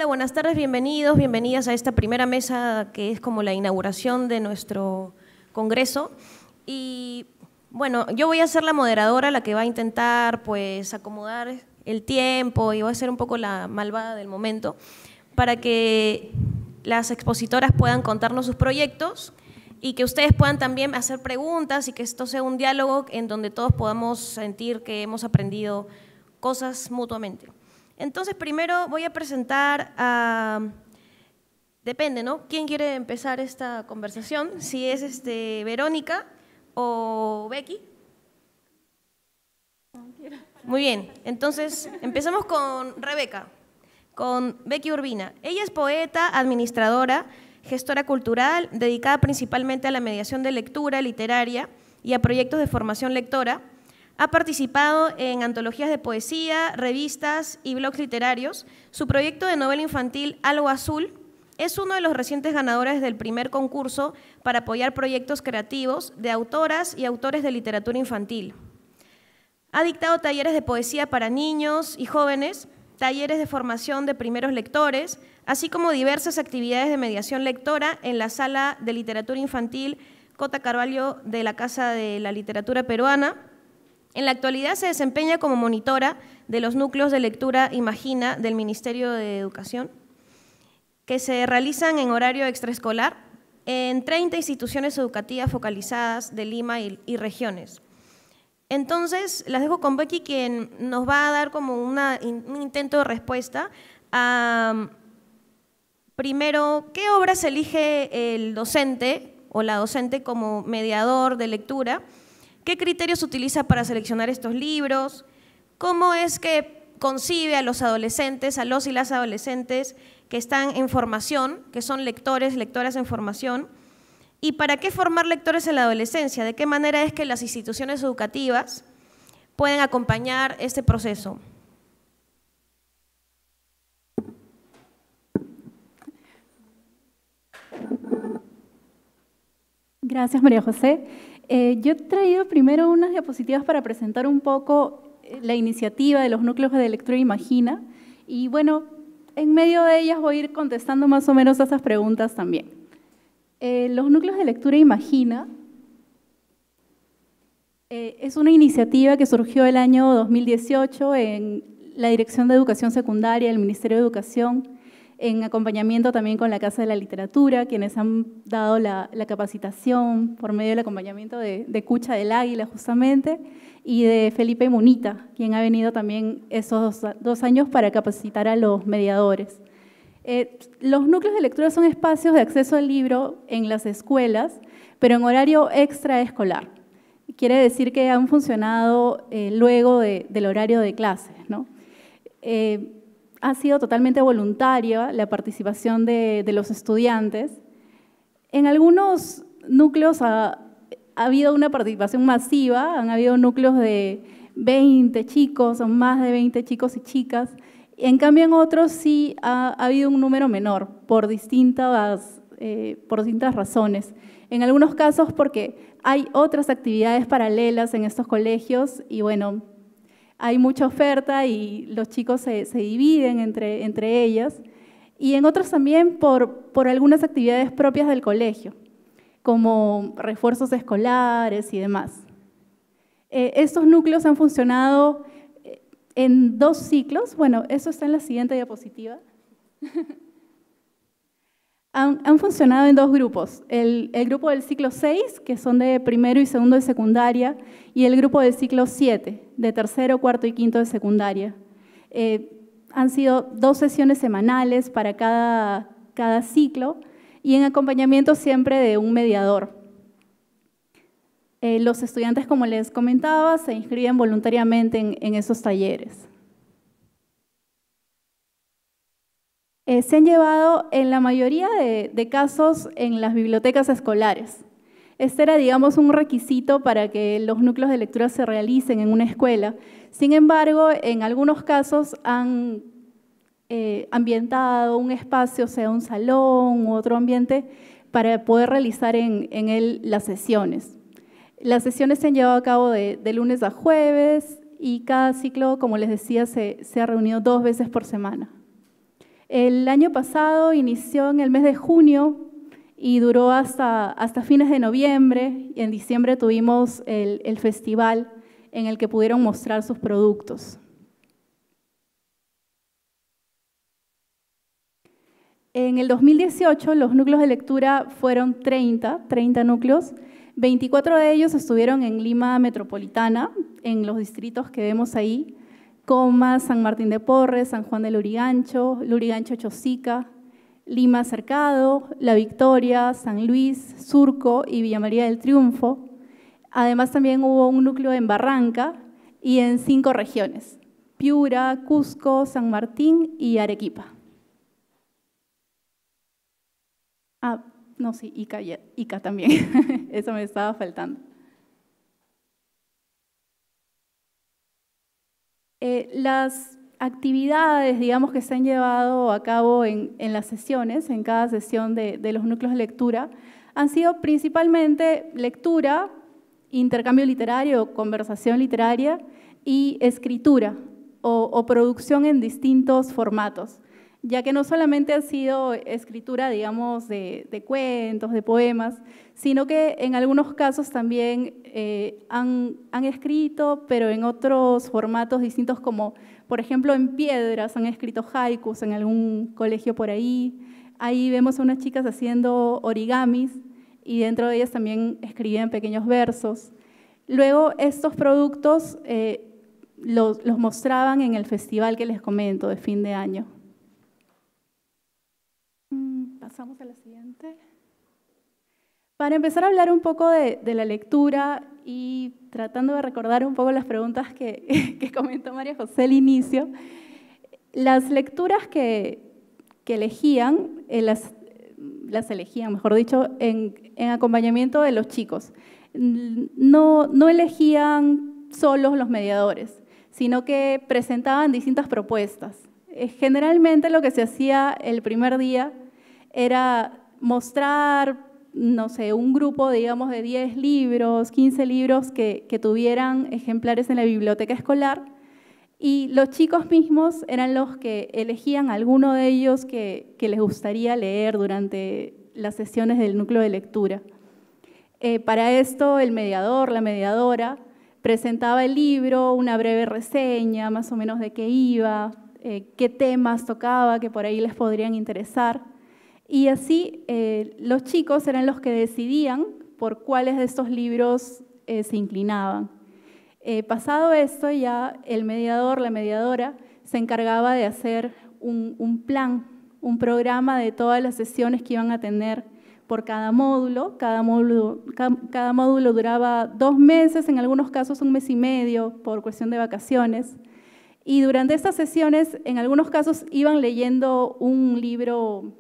Hola, buenas tardes, bienvenidos, bienvenidas a esta primera mesa que es como la inauguración de nuestro congreso. Y bueno, yo voy a ser la moderadora, la que va a intentar pues acomodar el tiempo y voy a ser un poco la malvada del momento para que las expositoras puedan contarnos sus proyectos y que ustedes puedan también hacer preguntas y que esto sea un diálogo en donde todos podamos sentir que hemos aprendido cosas mutuamente. Entonces, primero voy a presentar a… Depende, ¿no? ¿Quién quiere empezar esta conversación? Si es Verónica o Becky. Muy bien, entonces empezamos con Rebeca, con Becky Urbina. Ella es poeta, administradora, gestora cultural, dedicada principalmente a la mediación de lectura literaria y a proyectos de formación lectora. Ha participado en antologías de poesía, revistas y blogs literarios. Su proyecto de novela infantil Algo Azul es uno de los recientes ganadores del primer concurso para apoyar proyectos creativos de autoras y autores de literatura infantil. Ha dictado talleres de poesía para niños y jóvenes, talleres de formación de primeros lectores, así como diversas actividades de mediación lectora en la Sala de Literatura Infantil Cota Carvalho de la Casa de la Literatura Peruana. En la actualidad se desempeña como monitora de los núcleos de lectura Imagina del Ministerio de Educación, que se realizan en horario extraescolar en 30 instituciones educativas focalizadas de Lima y regiones. Entonces, las dejo con Becky, quien nos va a dar como un intento de respuesta a, primero, ¿qué obras elige el docente o la docente como mediador de lectura? ¿Qué criterios utiliza para seleccionar estos libros? ¿Cómo es que concibe a los adolescentes, a los y las adolescentes que están en formación, que son lectores, lectoras en formación? ¿Y para qué formar lectores en la adolescencia? ¿De qué manera es que las instituciones educativas pueden acompañar este proceso? Gracias, María José. Yo he traído primero unas diapositivas para presentar un poco la iniciativa de los núcleos de lectura Imagina y bueno, en medio de ellas voy a ir contestando más o menos a esas preguntas también. Los núcleos de lectura Imagina es una iniciativa que surgió el año 2018 en la Dirección de Educación Secundaria del Ministerio de Educación, en acompañamiento también con la Casa de la Literatura, quienes han dado la capacitación por medio del acompañamiento de Cucha del Águila justamente, y de Felipe Munita, quien ha venido también esos 2 años para capacitar a los mediadores. Los núcleos de lectura son espacios de acceso al libro en las escuelas, pero en horario extraescolar. Quiere decir que han funcionado luego del horario de clases, ¿no? Ha sido totalmente voluntaria la participación de los estudiantes. En algunos núcleos ha habido una participación masiva, han habido núcleos de 20 chicos o más de 20 chicos y chicas. En cambio, en otros sí ha habido un número menor por distintas razones. En algunos casos porque hay otras actividades paralelas en estos colegios y bueno, hay mucha oferta y los chicos se dividen entre ellas. Y en otros también por algunas actividades propias del colegio, como refuerzos escolares y demás. Estos núcleos han funcionado en 2 ciclos. Bueno, eso está en la siguiente diapositiva. Han funcionado en 2 grupos. El grupo del ciclo 6, que son de primero y segundo de secundaria, y el grupo del ciclo 7, de tercero, cuarto y quinto de secundaria. Han sido 2 sesiones semanales para cada ciclo y en acompañamiento siempre de un mediador. Los estudiantes, como les comentaba, se inscriben voluntariamente en esos talleres. Se han llevado en la mayoría de casos en las bibliotecas escolares. Este era, digamos, un requisito para que los núcleos de lectura se realicen en una escuela. Sin embargo, en algunos casos han ambientado un espacio, sea un salón u otro ambiente, para poder realizar en él las sesiones. Las sesiones se han llevado a cabo de lunes a jueves y cada ciclo, como les decía, se ha reunido 2 veces por semana. El año pasado inició en el mes de junio y duró hasta fines de noviembre, y en diciembre tuvimos el festival en el que pudieron mostrar sus productos. En el 2018 los núcleos de lectura fueron 30 núcleos, 24 de ellos estuvieron en Lima metropolitana, en los distritos que vemos ahí, Comas, San Martín de Porres, San Juan de Lurigancho, Chosica, Lima Cercado, La Victoria, San Luis, Surco y Villa María del Triunfo. Además también hubo un núcleo en Barranca y en 5 regiones, Piura, Cusco, San Martín y Arequipa. No, sí, Ica también, eso me estaba faltando. Las actividades, digamos, que se han llevado a cabo en las sesiones, en cada sesión de los núcleos de lectura, han sido principalmente lectura, intercambio literario, conversación literaria y escritura o producción en distintos formatos, ya que no solamente ha sido escritura, digamos, de cuentos, de poemas, sino que en algunos casos también han escrito, pero en otros formatos distintos, como por ejemplo en piedras, han escrito haikus en algún colegio por ahí. Ahí vemos a unas chicas haciendo origamis y dentro de ellas también escribían pequeños versos. Luego estos productos los mostraban en el festival que les comento de fin de año. Pasamos a la siguiente. Para empezar a hablar un poco de la lectura y tratando de recordar un poco las preguntas que comentó María José al inicio, las lecturas que elegían, las elegían, mejor dicho, en acompañamiento de los chicos. No elegían solos los mediadores, sino que presentaban distintas propuestas. Generalmente lo que se hacía el primer día era mostrar, no sé, un grupo, digamos, de 10 libros, 15 libros que tuvieran ejemplares en la biblioteca escolar, y los chicos mismos eran los que elegían alguno de ellos que les gustaría leer durante las sesiones del núcleo de lectura. Para esto el mediador, la mediadora, presentaba el libro, una breve reseña, más o menos de qué iba, qué temas tocaba que por ahí les podrían interesar. Y así los chicos eran los que decidían por cuáles de estos libros se inclinaban. Pasado esto, ya el mediador, la mediadora, se encargaba de hacer un plan, un programa de todas las sesiones que iban a tener por cada módulo. Cada módulo duraba 2 meses, en algunos casos 1 mes y medio, por cuestión de vacaciones. Y durante estas sesiones, en algunos casos, iban leyendo un libro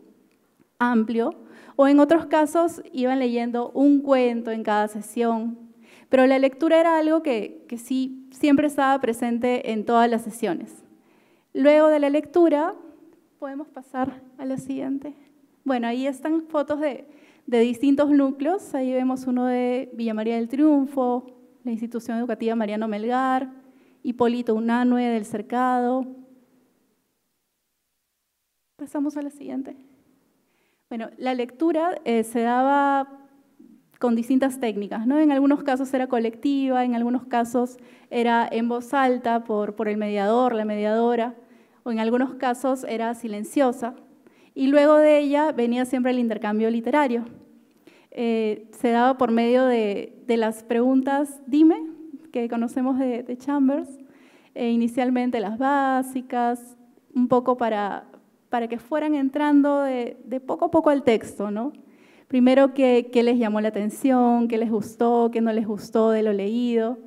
amplio, o en otros casos iban leyendo un cuento en cada sesión, pero la lectura era algo que sí siempre estaba presente en todas las sesiones. Luego de la lectura, podemos pasar a la siguiente. Bueno, ahí están fotos de distintos núcleos. Ahí vemos uno de Villa María del Triunfo, la Institución Educativa Mariano Melgar, Hipólito Unanue del Cercado. Pasamos a la siguiente. Bueno, la lectura se daba con distintas técnicas, ¿no? En algunos casos era colectiva, en algunos casos era en voz alta por el mediador, la mediadora, o en algunos casos era silenciosa. Y luego de ella venía siempre el intercambio literario. Se daba por medio de las preguntas dime, que conocemos de Chambers, inicialmente las básicas, un poco para que fueran entrando de poco a poco al texto, ¿no? Primero, qué les llamó la atención, qué les gustó, qué no les gustó de lo leído.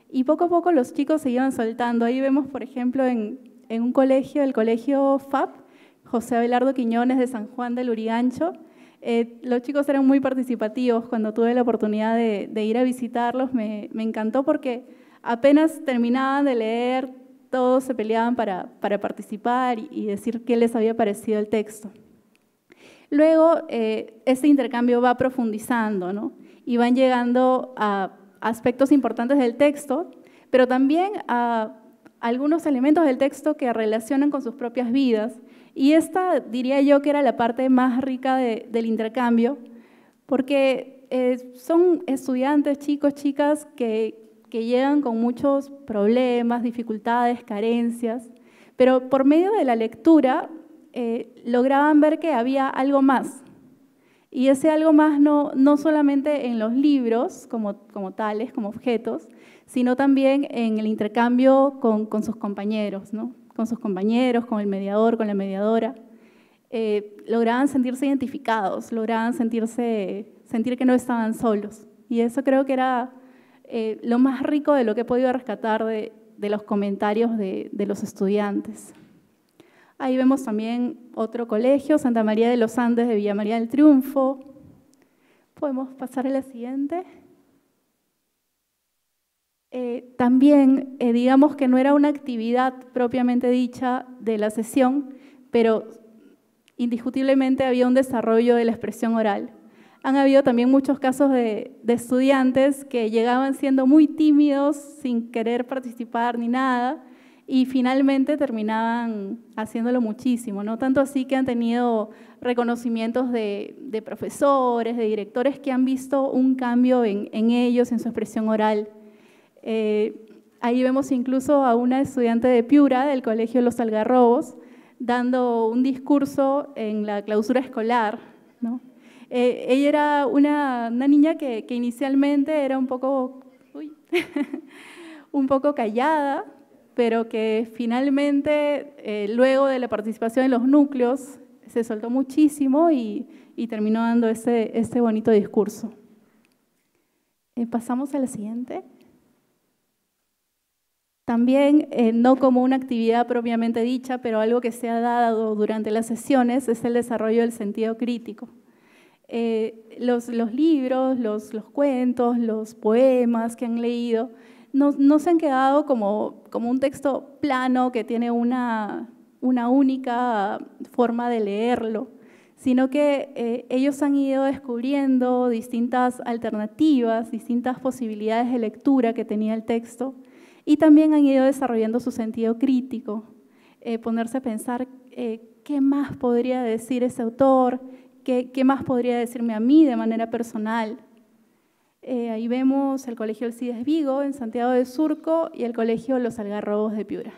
Y poco a poco los chicos se iban soltando. Ahí vemos, por ejemplo, en un colegio, el colegio FAP, José Abelardo Quiñones de San Juan de Lurigancho. Los chicos eran muy participativos. Cuando tuve la oportunidad de ir a visitarlos, me encantó porque apenas terminaban de leer, todos se peleaban para participar y decir qué les había parecido el texto. Luego, este intercambio va profundizando, ¿no? Y van llegando a aspectos importantes del texto, pero también a algunos elementos del texto que relacionan con sus propias vidas. Y esta diría yo que era la parte más rica del intercambio, porque son estudiantes, chicos, chicas que llegan con muchos problemas, dificultades, carencias, pero por medio de la lectura lograban ver que había algo más. Y ese algo más no solamente en los libros como tales, como objetos, sino también en el intercambio con sus compañeros, ¿no? Con sus compañeros, con el mediador, con la mediadora. Lograban sentirse identificados, lograban sentir que no estaban solos. Y eso creo que era lo más rico de lo que he podido rescatar de los comentarios de los estudiantes. Ahí vemos también otro colegio, Santa María de los Andes de Villa María del Triunfo. Podemos pasar a la siguiente. También, digamos que no era una actividad propiamente dicha de la sesión, pero indiscutiblemente había un desarrollo de la expresión oral. Han habido también muchos casos de estudiantes que llegaban siendo muy tímidos, sin querer participar ni nada, y finalmente terminaban haciéndolo muchísimo, ¿no? Tanto así que han tenido reconocimientos de profesores, de directores que han visto un cambio en ellos, en su expresión oral. Ahí vemos incluso a una estudiante de Piura, del Colegio Los Algarrobos, dando un discurso en la clausura escolar, ¿no? Ella era una niña que inicialmente era un poco callada, pero que finalmente, luego de la participación en los núcleos, se soltó muchísimo y terminó dando este bonito discurso. Pasamos a la siguiente. También, no como una actividad propiamente dicha, pero algo que se ha dado durante las sesiones, es el desarrollo del sentido crítico. Los libros, los cuentos, los poemas que han leído, no se han quedado como un texto plano que tiene una única forma de leerlo, sino que ellos han ido descubriendo distintas alternativas, distintas posibilidades de lectura que tenía el texto, y también han ido desarrollando su sentido crítico, ponerse a pensar qué más podría decir ese autor, qué más podría decirme a mí de manera personal. Ahí vemos el Colegio Alcides Vigo en Santiago de Surco y el Colegio Los Algarrobos de Piura.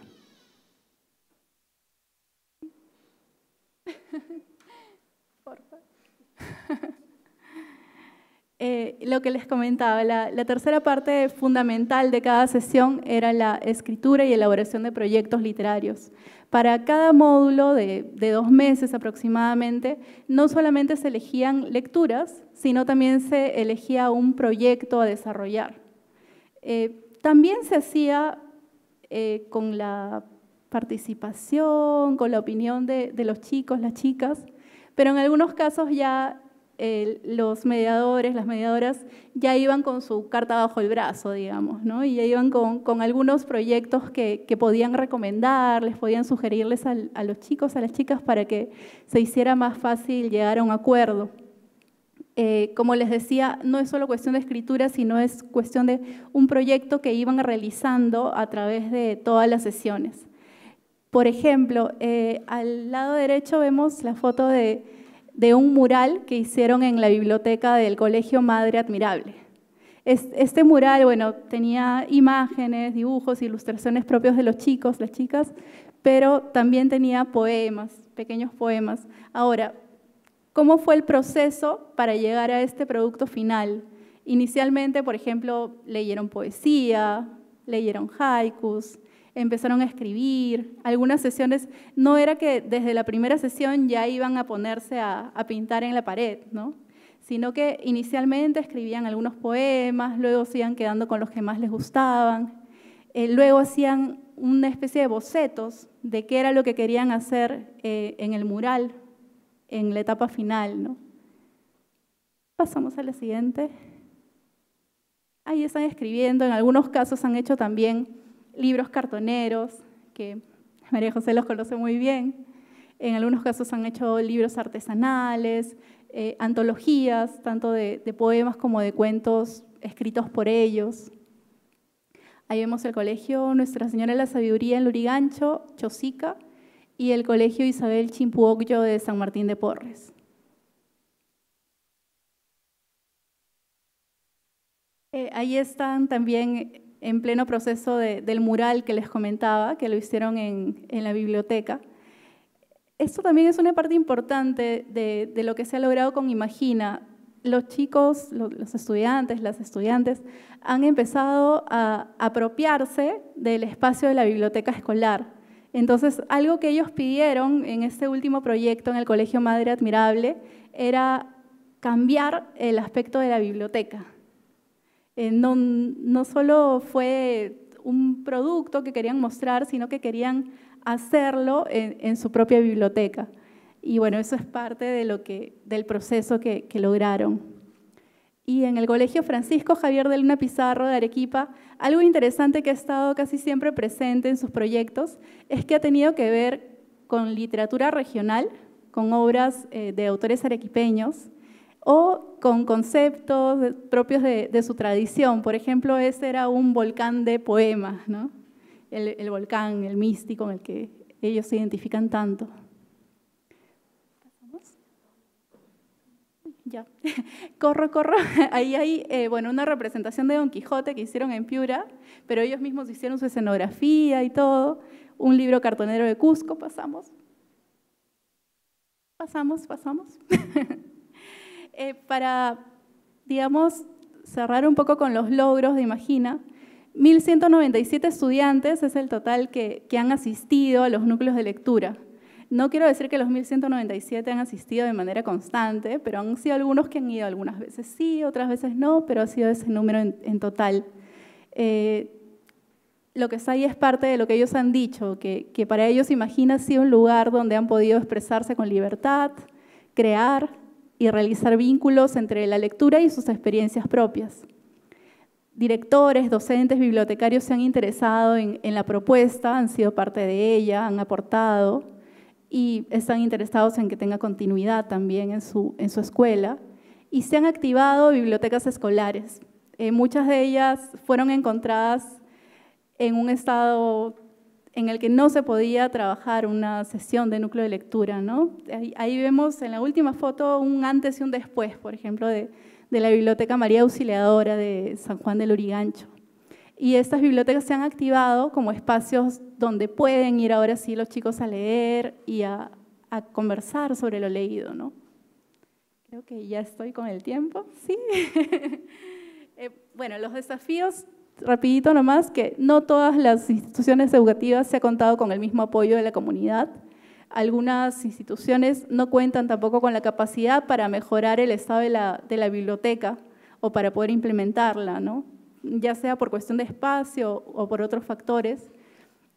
Porfa. Lo que les comentaba, la tercera parte fundamental de cada sesión era la escritura y elaboración de proyectos literarios. Para cada módulo de 2 meses aproximadamente, no solamente se elegían lecturas, sino también se elegía un proyecto a desarrollar. También se hacía con la participación, con la opinión de los chicos, las chicas, pero en algunos casos ya los mediadores, las mediadoras ya iban con su carta bajo el brazo, digamos, ¿no? Y ya iban con algunos proyectos que podían recomendarles, podían sugerirles a los chicos, a las chicas, para que se hiciera más fácil llegar a un acuerdo. Como les decía, no es solo cuestión de escritura, sino es cuestión de un proyecto que iban realizando a través de todas las sesiones. Por ejemplo, al lado derecho vemos la foto de un mural que hicieron en la biblioteca del Colegio Madre Admirable. Este mural, bueno, tenía imágenes, dibujos, ilustraciones propios de los chicos, las chicas, pero también tenía poemas, pequeños poemas. Ahora, ¿cómo fue el proceso para llegar a este producto final? Inicialmente, por ejemplo, leyeron poesía, leyeron haikus, empezaron a escribir. Algunas sesiones no era que desde la primera sesión ya iban a ponerse a pintar en la pared, ¿no? Sino que inicialmente escribían algunos poemas, luego se iban quedando con los que más les gustaban, luego hacían una especie de bocetos de qué era lo que querían hacer en el mural, en la etapa final, ¿no? Pasamos a la siguiente. Ahí están escribiendo, en algunos casos han hecho también libros cartoneros, que María José los conoce muy bien. En algunos casos han hecho libros artesanales, antologías, tanto de poemas como de cuentos escritos por ellos. Ahí vemos el Colegio Nuestra Señora de la Sabiduría en Lurigancho, Chosica, y el Colegio Isabel Chimpuocllo de San Martín de Porres. Ahí están también en pleno proceso del mural que les comentaba, que lo hicieron en la biblioteca. Esto también es una parte importante de lo que se ha logrado con Imagina. Los chicos, los estudiantes, las estudiantes, han empezado a apropiarse del espacio de la biblioteca escolar. Entonces, algo que ellos pidieron en este último proyecto en el Colegio Madre Admirable era cambiar el aspecto de la biblioteca. No solo fue un producto que querían mostrar, sino que querían hacerlo en su propia biblioteca. Y bueno, eso es parte del proceso que lograron. Y en el Colegio Francisco Javier de Luna Pizarro de Arequipa, algo interesante que ha estado casi siempre presente en sus proyectos es que ha tenido que ver con literatura regional, con obras de autores arequipeños, o con conceptos propios de su tradición. Por ejemplo, ese era un volcán de poemas, ¿no? El volcán, el místico en el que ellos se identifican tanto. ¿Pasamos? Ya. Corro. Ahí hay bueno, una representación de Don Quijote que hicieron en Piura, pero ellos mismos hicieron su escenografía y todo. Un libro cartonero de Cusco. Pasamos. Para, digamos, cerrar un poco con los logros de Imagina, 1.197 estudiantes es el total que han asistido a los núcleos de lectura. No quiero decir que los 1.197 han asistido de manera constante, pero han sido algunos que han ido algunas veces sí, otras veces no, pero ha sido ese número en total. Lo que está ahí es parte de lo que ellos han dicho, que para ellos Imagina ha sido un lugar donde han podido expresarse con libertad, crear y realizar vínculos entre la lectura y sus experiencias propias. Directores, docentes, bibliotecarios se han interesado en la propuesta, han sido parte de ella, han aportado y están interesados en que tenga continuidad también en su escuela. Y se han activado bibliotecas escolares. Muchas de ellas fueron encontradas en un estado en el que no se podía trabajar una sesión de núcleo de lectura, ¿no? Ahí vemos en la última foto un antes y un después, por ejemplo, de la Biblioteca María Auxiliadora de San Juan del Lurigancho. Y estas bibliotecas se han activado como espacios donde pueden ir ahora sí los chicos a leer y a conversar sobre lo leído, ¿no? Creo que ya estoy con el tiempo, ¿sí? Bueno, los desafíos, rapidito nomás, que no todas las instituciones educativas se ha contado con el mismo apoyo de la comunidad. Algunas instituciones no cuentan tampoco con la capacidad para mejorar el estado de la biblioteca o para poder implementarla, ¿no? Ya sea por cuestión de espacio o por otros factores.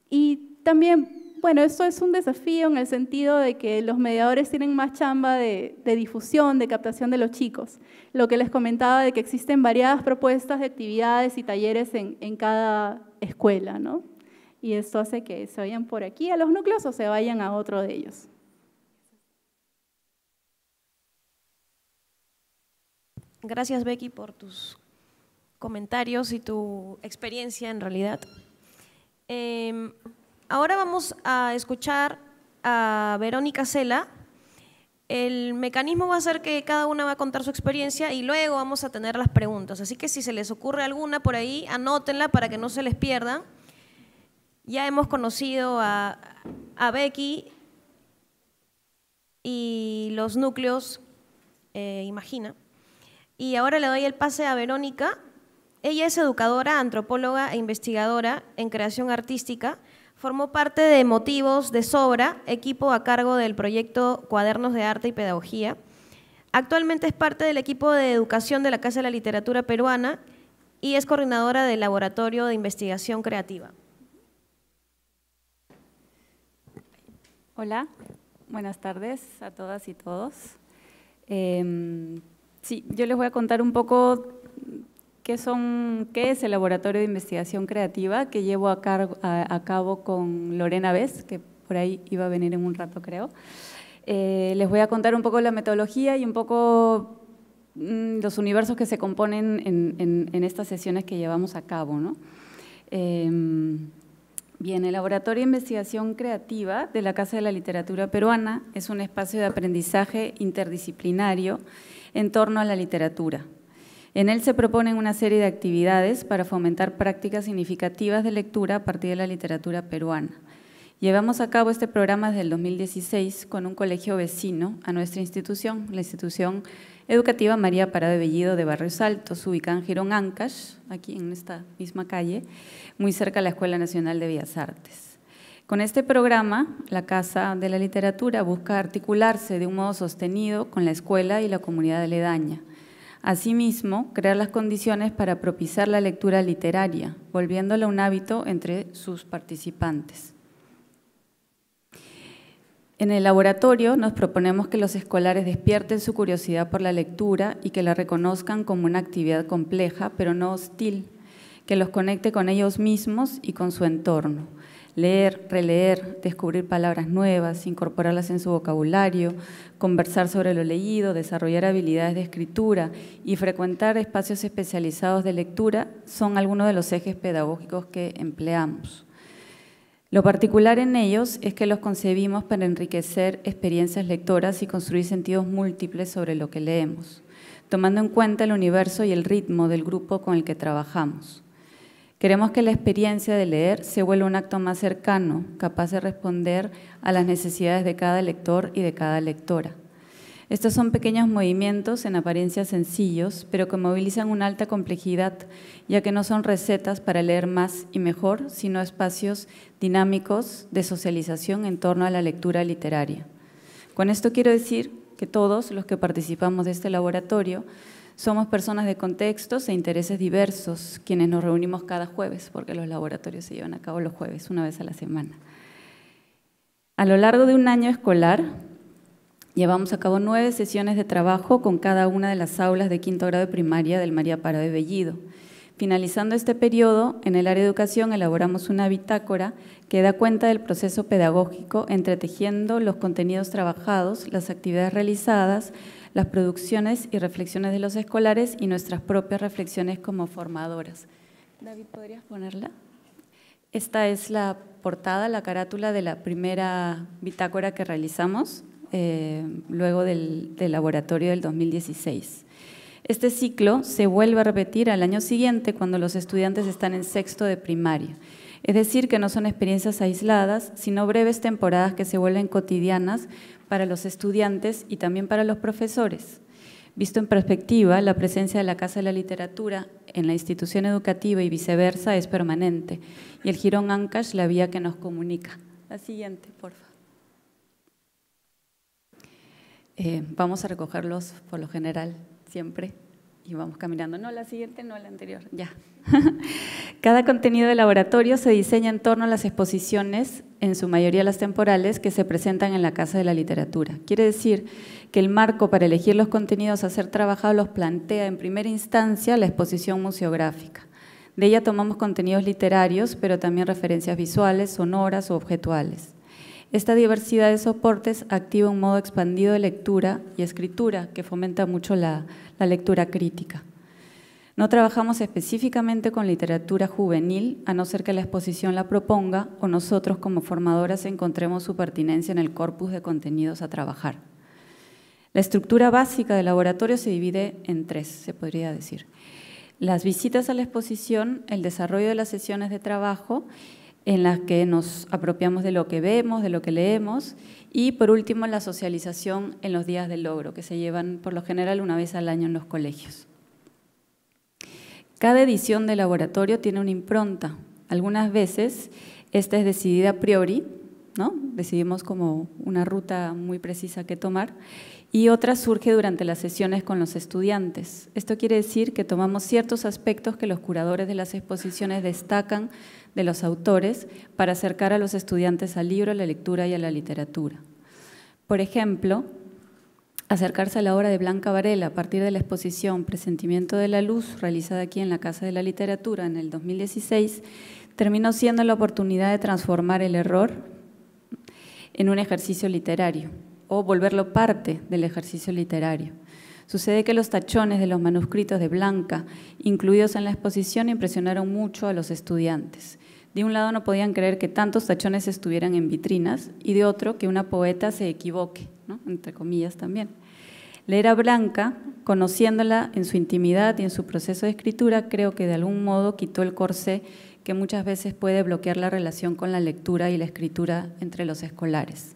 Y también, bueno, esto es un desafío en el sentido de que los mediadores tienen más chamba de difusión, de captación de los chicos. Lo que les comentaba de que existen variadas propuestas de actividades y talleres en cada escuela, ¿no? Y esto hace que se vayan por aquí a los núcleos o se vayan a otro de ellos. Gracias, Becky, por tus comentarios y tu experiencia en realidad. Ahora vamos a escuchar a Verónica Cela. El mecanismo va a ser que cada una va a contar su experiencia y luego vamos a tener las preguntas. Así que si se les ocurre alguna por ahí, anótenla para que no se les pierdan. Ya hemos conocido a Becky y los núcleos Imagina. Y ahora le doy el pase a Verónica. Ella es educadora, antropóloga e investigadora en creación artística. Formó parte de Motivos de Sobra, equipo a cargo del proyecto Cuadernos de Arte y Pedagogía. Actualmente es parte del equipo de educación de la Casa de la Literatura Peruana y es coordinadora del Laboratorio de Investigación Creativa. Hola, buenas tardes a todas y todos. Sí, yo les voy a contar un poco qué es el Laboratorio de Investigación Creativa que llevo a cabo con Lorena Bess, que por ahí iba a venir en un rato, creo. Les voy a contar un poco la metodología y un poco los universos que se componen en estas sesiones que llevamos a cabo, ¿no? Bien, el Laboratorio de Investigación Creativa de la Casa de la Literatura Peruana es un espacio de aprendizaje interdisciplinario en torno a la literatura. En él se proponen una serie de actividades para fomentar prácticas significativas de lectura a partir de la literatura peruana. Llevamos a cabo este programa desde el 2016 con un colegio vecino a nuestra institución, la institución educativa María Parado de Bellido de Barrios Altos, ubicada en Girón Ancash, aquí en esta misma calle, muy cerca de la Escuela Nacional de Bellas Artes. Con este programa, la Casa de la Literatura busca articularse de un modo sostenido con la escuela y la comunidad aledaña. Asimismo, crear las condiciones para propiciar la lectura literaria, volviéndola un hábito entre sus participantes. En el laboratorio nos proponemos que los escolares despierten su curiosidad por la lectura y que la reconozcan como una actividad compleja, pero no hostil, que los conecte con ellos mismos y con su entorno. Leer, releer, descubrir palabras nuevas, incorporarlas en su vocabulario, conversar sobre lo leído, desarrollar habilidades de escritura y frecuentar espacios especializados de lectura son algunos de los ejes pedagógicos que empleamos. Lo particular en ellos es que los concebimos para enriquecer experiencias lectoras y construir sentidos múltiples sobre lo que leemos, tomando en cuenta el universo y el ritmo del grupo con el que trabajamos. Queremos que la experiencia de leer se vuelva un acto más cercano, capaz de responder a las necesidades de cada lector y de cada lectora. Estos son pequeños movimientos en apariencia sencillos, pero que movilizan una alta complejidad, ya que no son recetas para leer más y mejor, sino espacios dinámicos de socialización en torno a la lectura literaria. Con esto quiero decir que todos los que participamos de este laboratorio somos personas de contextos e intereses diversos, quienes nos reunimos cada jueves, porque los laboratorios se llevan a cabo los jueves, una vez a la semana. A lo largo de un año escolar, llevamos a cabo 9 sesiones de trabajo con cada una de las aulas de quinto grado de primaria del María Parado de Bellido. Finalizando este periodo, en el área de educación elaboramos una bitácora que da cuenta del proceso pedagógico, entretejiendo los contenidos trabajados, las actividades realizadas, las producciones y reflexiones de los escolares y nuestras propias reflexiones como formadoras. David, ¿podrías ponerla? Esta es la portada, la carátula de la primera bitácora que realizamos luego del laboratorio del 2016. Este ciclo se vuelve a repetir al año siguiente cuando los estudiantes están en sexto de primaria. Es decir, que no son experiencias aisladas, sino breves temporadas que se vuelven cotidianas para los estudiantes y también para los profesores. Visto en perspectiva, la presencia de la Casa de la Literatura en la institución educativa y viceversa es permanente, y el Girón Ancash la vía que nos comunica. La siguiente, por favor. Vamos a recogerlos por lo general siempre y vamos caminando. No, la siguiente, no, la anterior, ya. Cada contenido de laboratorio se diseña en torno a las exposiciones, en su mayoría las temporales, que se presentan en la Casa de la Literatura. Quiere decir que el marco para elegir los contenidos a ser trabajados los plantea en primera instancia la exposición museográfica. De ella tomamos contenidos literarios, pero también referencias visuales, sonoras o objetuales. Esta diversidad de soportes activa un modo expandido de lectura y escritura que fomenta mucho la lectura crítica. No trabajamos específicamente con literatura juvenil, a no ser que la exposición la proponga o nosotros como formadoras encontremos su pertinencia en el corpus de contenidos a trabajar. La estructura básica del laboratorio se divide en 3, se podría decir. Las visitas a la exposición, el desarrollo de las sesiones de trabajo, en las que nos apropiamos de lo que vemos, de lo que leemos, y por último la socialización en los días del logro, que se llevan por lo general una vez al año en los colegios. Cada edición del laboratorio tiene una impronta. Algunas veces esta es decidida a priori, ¿no? Decidimos como una ruta muy precisa que tomar, y otra surge durante las sesiones con los estudiantes. Esto quiere decir que tomamos ciertos aspectos que los curadores de las exposiciones destacan de los autores para acercar a los estudiantes al libro, a la lectura y a la literatura. Por ejemplo, acercarse a la obra de Blanca Varela a partir de la exposición Presentimiento de la Luz, realizada aquí en la Casa de la Literatura en el 2016, terminó siendo la oportunidad de transformar el error en un ejercicio literario o volverlo parte del ejercicio literario. Sucede que los tachones de los manuscritos de Blanca, incluidos en la exposición, impresionaron mucho a los estudiantes. De un lado no podían creer que tantos tachones estuvieran en vitrinas y de otro que una poeta se equivoque, ¿no? Entre comillas también. Leer a Blanca, conociéndola en su intimidad y en su proceso de escritura, creo que de algún modo quitó el corsé que muchas veces puede bloquear la relación con la lectura y la escritura entre los escolares.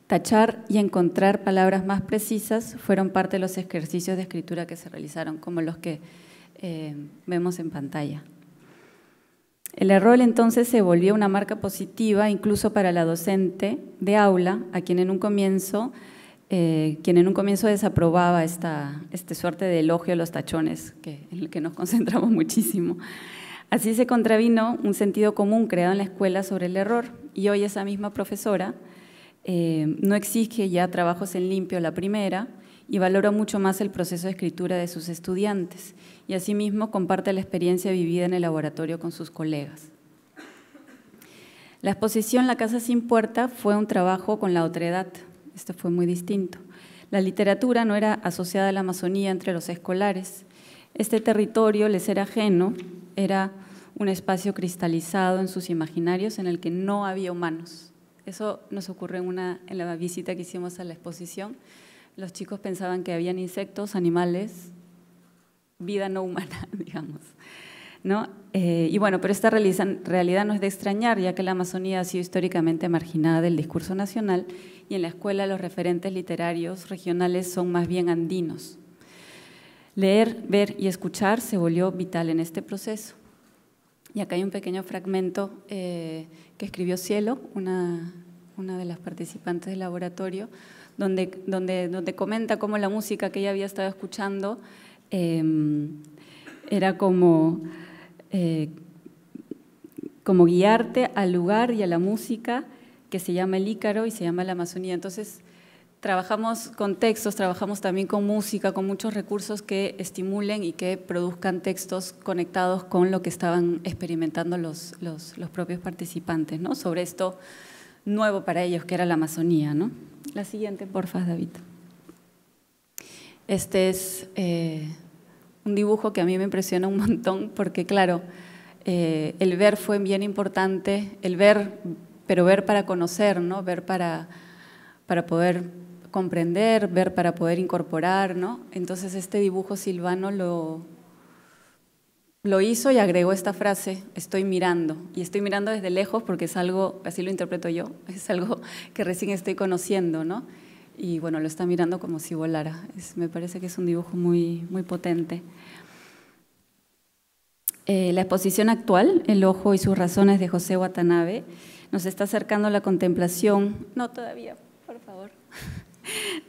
Tachar y encontrar palabras más precisas fueron parte de los ejercicios de escritura que se realizaron, como los que vemos en pantalla. El error entonces se volvió una marca positiva incluso para la docente de aula, a quien en un comienzo desaprobaba esta suerte de elogio a los tachones, en el que nos concentramos muchísimo. Así se contravino un sentido común creado en la escuela sobre el error, y hoy esa misma profesora no exige ya trabajos en limpio la primera y valora mucho más el proceso de escritura de sus estudiantes, y asimismo comparte la experiencia vivida en el laboratorio con sus colegas. La exposición La Casa Sin Puerta fue un trabajo con la otredad. Esto fue muy distinto. La literatura no era asociada a la Amazonía entre los escolares. Este territorio les era ajeno, era un espacio cristalizado en sus imaginarios en el que no había humanos. Eso nos ocurrió en la visita que hicimos a la exposición. Los chicos pensaban que habían insectos, animales, vida no humana, digamos, ¿no? Y bueno, pero esta realidad no es de extrañar, ya que la Amazonía ha sido históricamente marginada del discurso nacional y en la escuela los referentes literarios regionales son más bien andinos. Leer, ver y escuchar se volvió vital en este proceso. Y acá hay un pequeño fragmento que escribió Cielo, una de las participantes del laboratorio, donde comenta cómo la música que ella había estado escuchando era como guiarte al lugar y a la música que se llama el Ícaro y se llama la Amazonía. Entonces, trabajamos con textos, trabajamos también con música, con muchos recursos que estimulen y que produzcan textos conectados con lo que estaban experimentando los propios participantes, ¿no? Sobre esto nuevo para ellos, que era la Amazonía, ¿no? La siguiente, porfa, David. Este es un dibujo que a mí me impresiona un montón porque, claro, el ver fue bien importante, el ver, pero ver para conocer, ¿no? Ver para poder comprender, ver para poder incorporar, ¿no? Entonces este dibujo Silvano lo hizo y agregó esta frase, estoy mirando, y estoy mirando desde lejos porque es algo, así lo interpreto yo, es algo que recién estoy conociendo, ¿no? Y bueno, lo está mirando como si volara. Me parece que es un dibujo muy, muy potente. La exposición actual, El ojo y sus razones, de José Watanabe, nos está acercando a la contemplación, no todavía, por favor,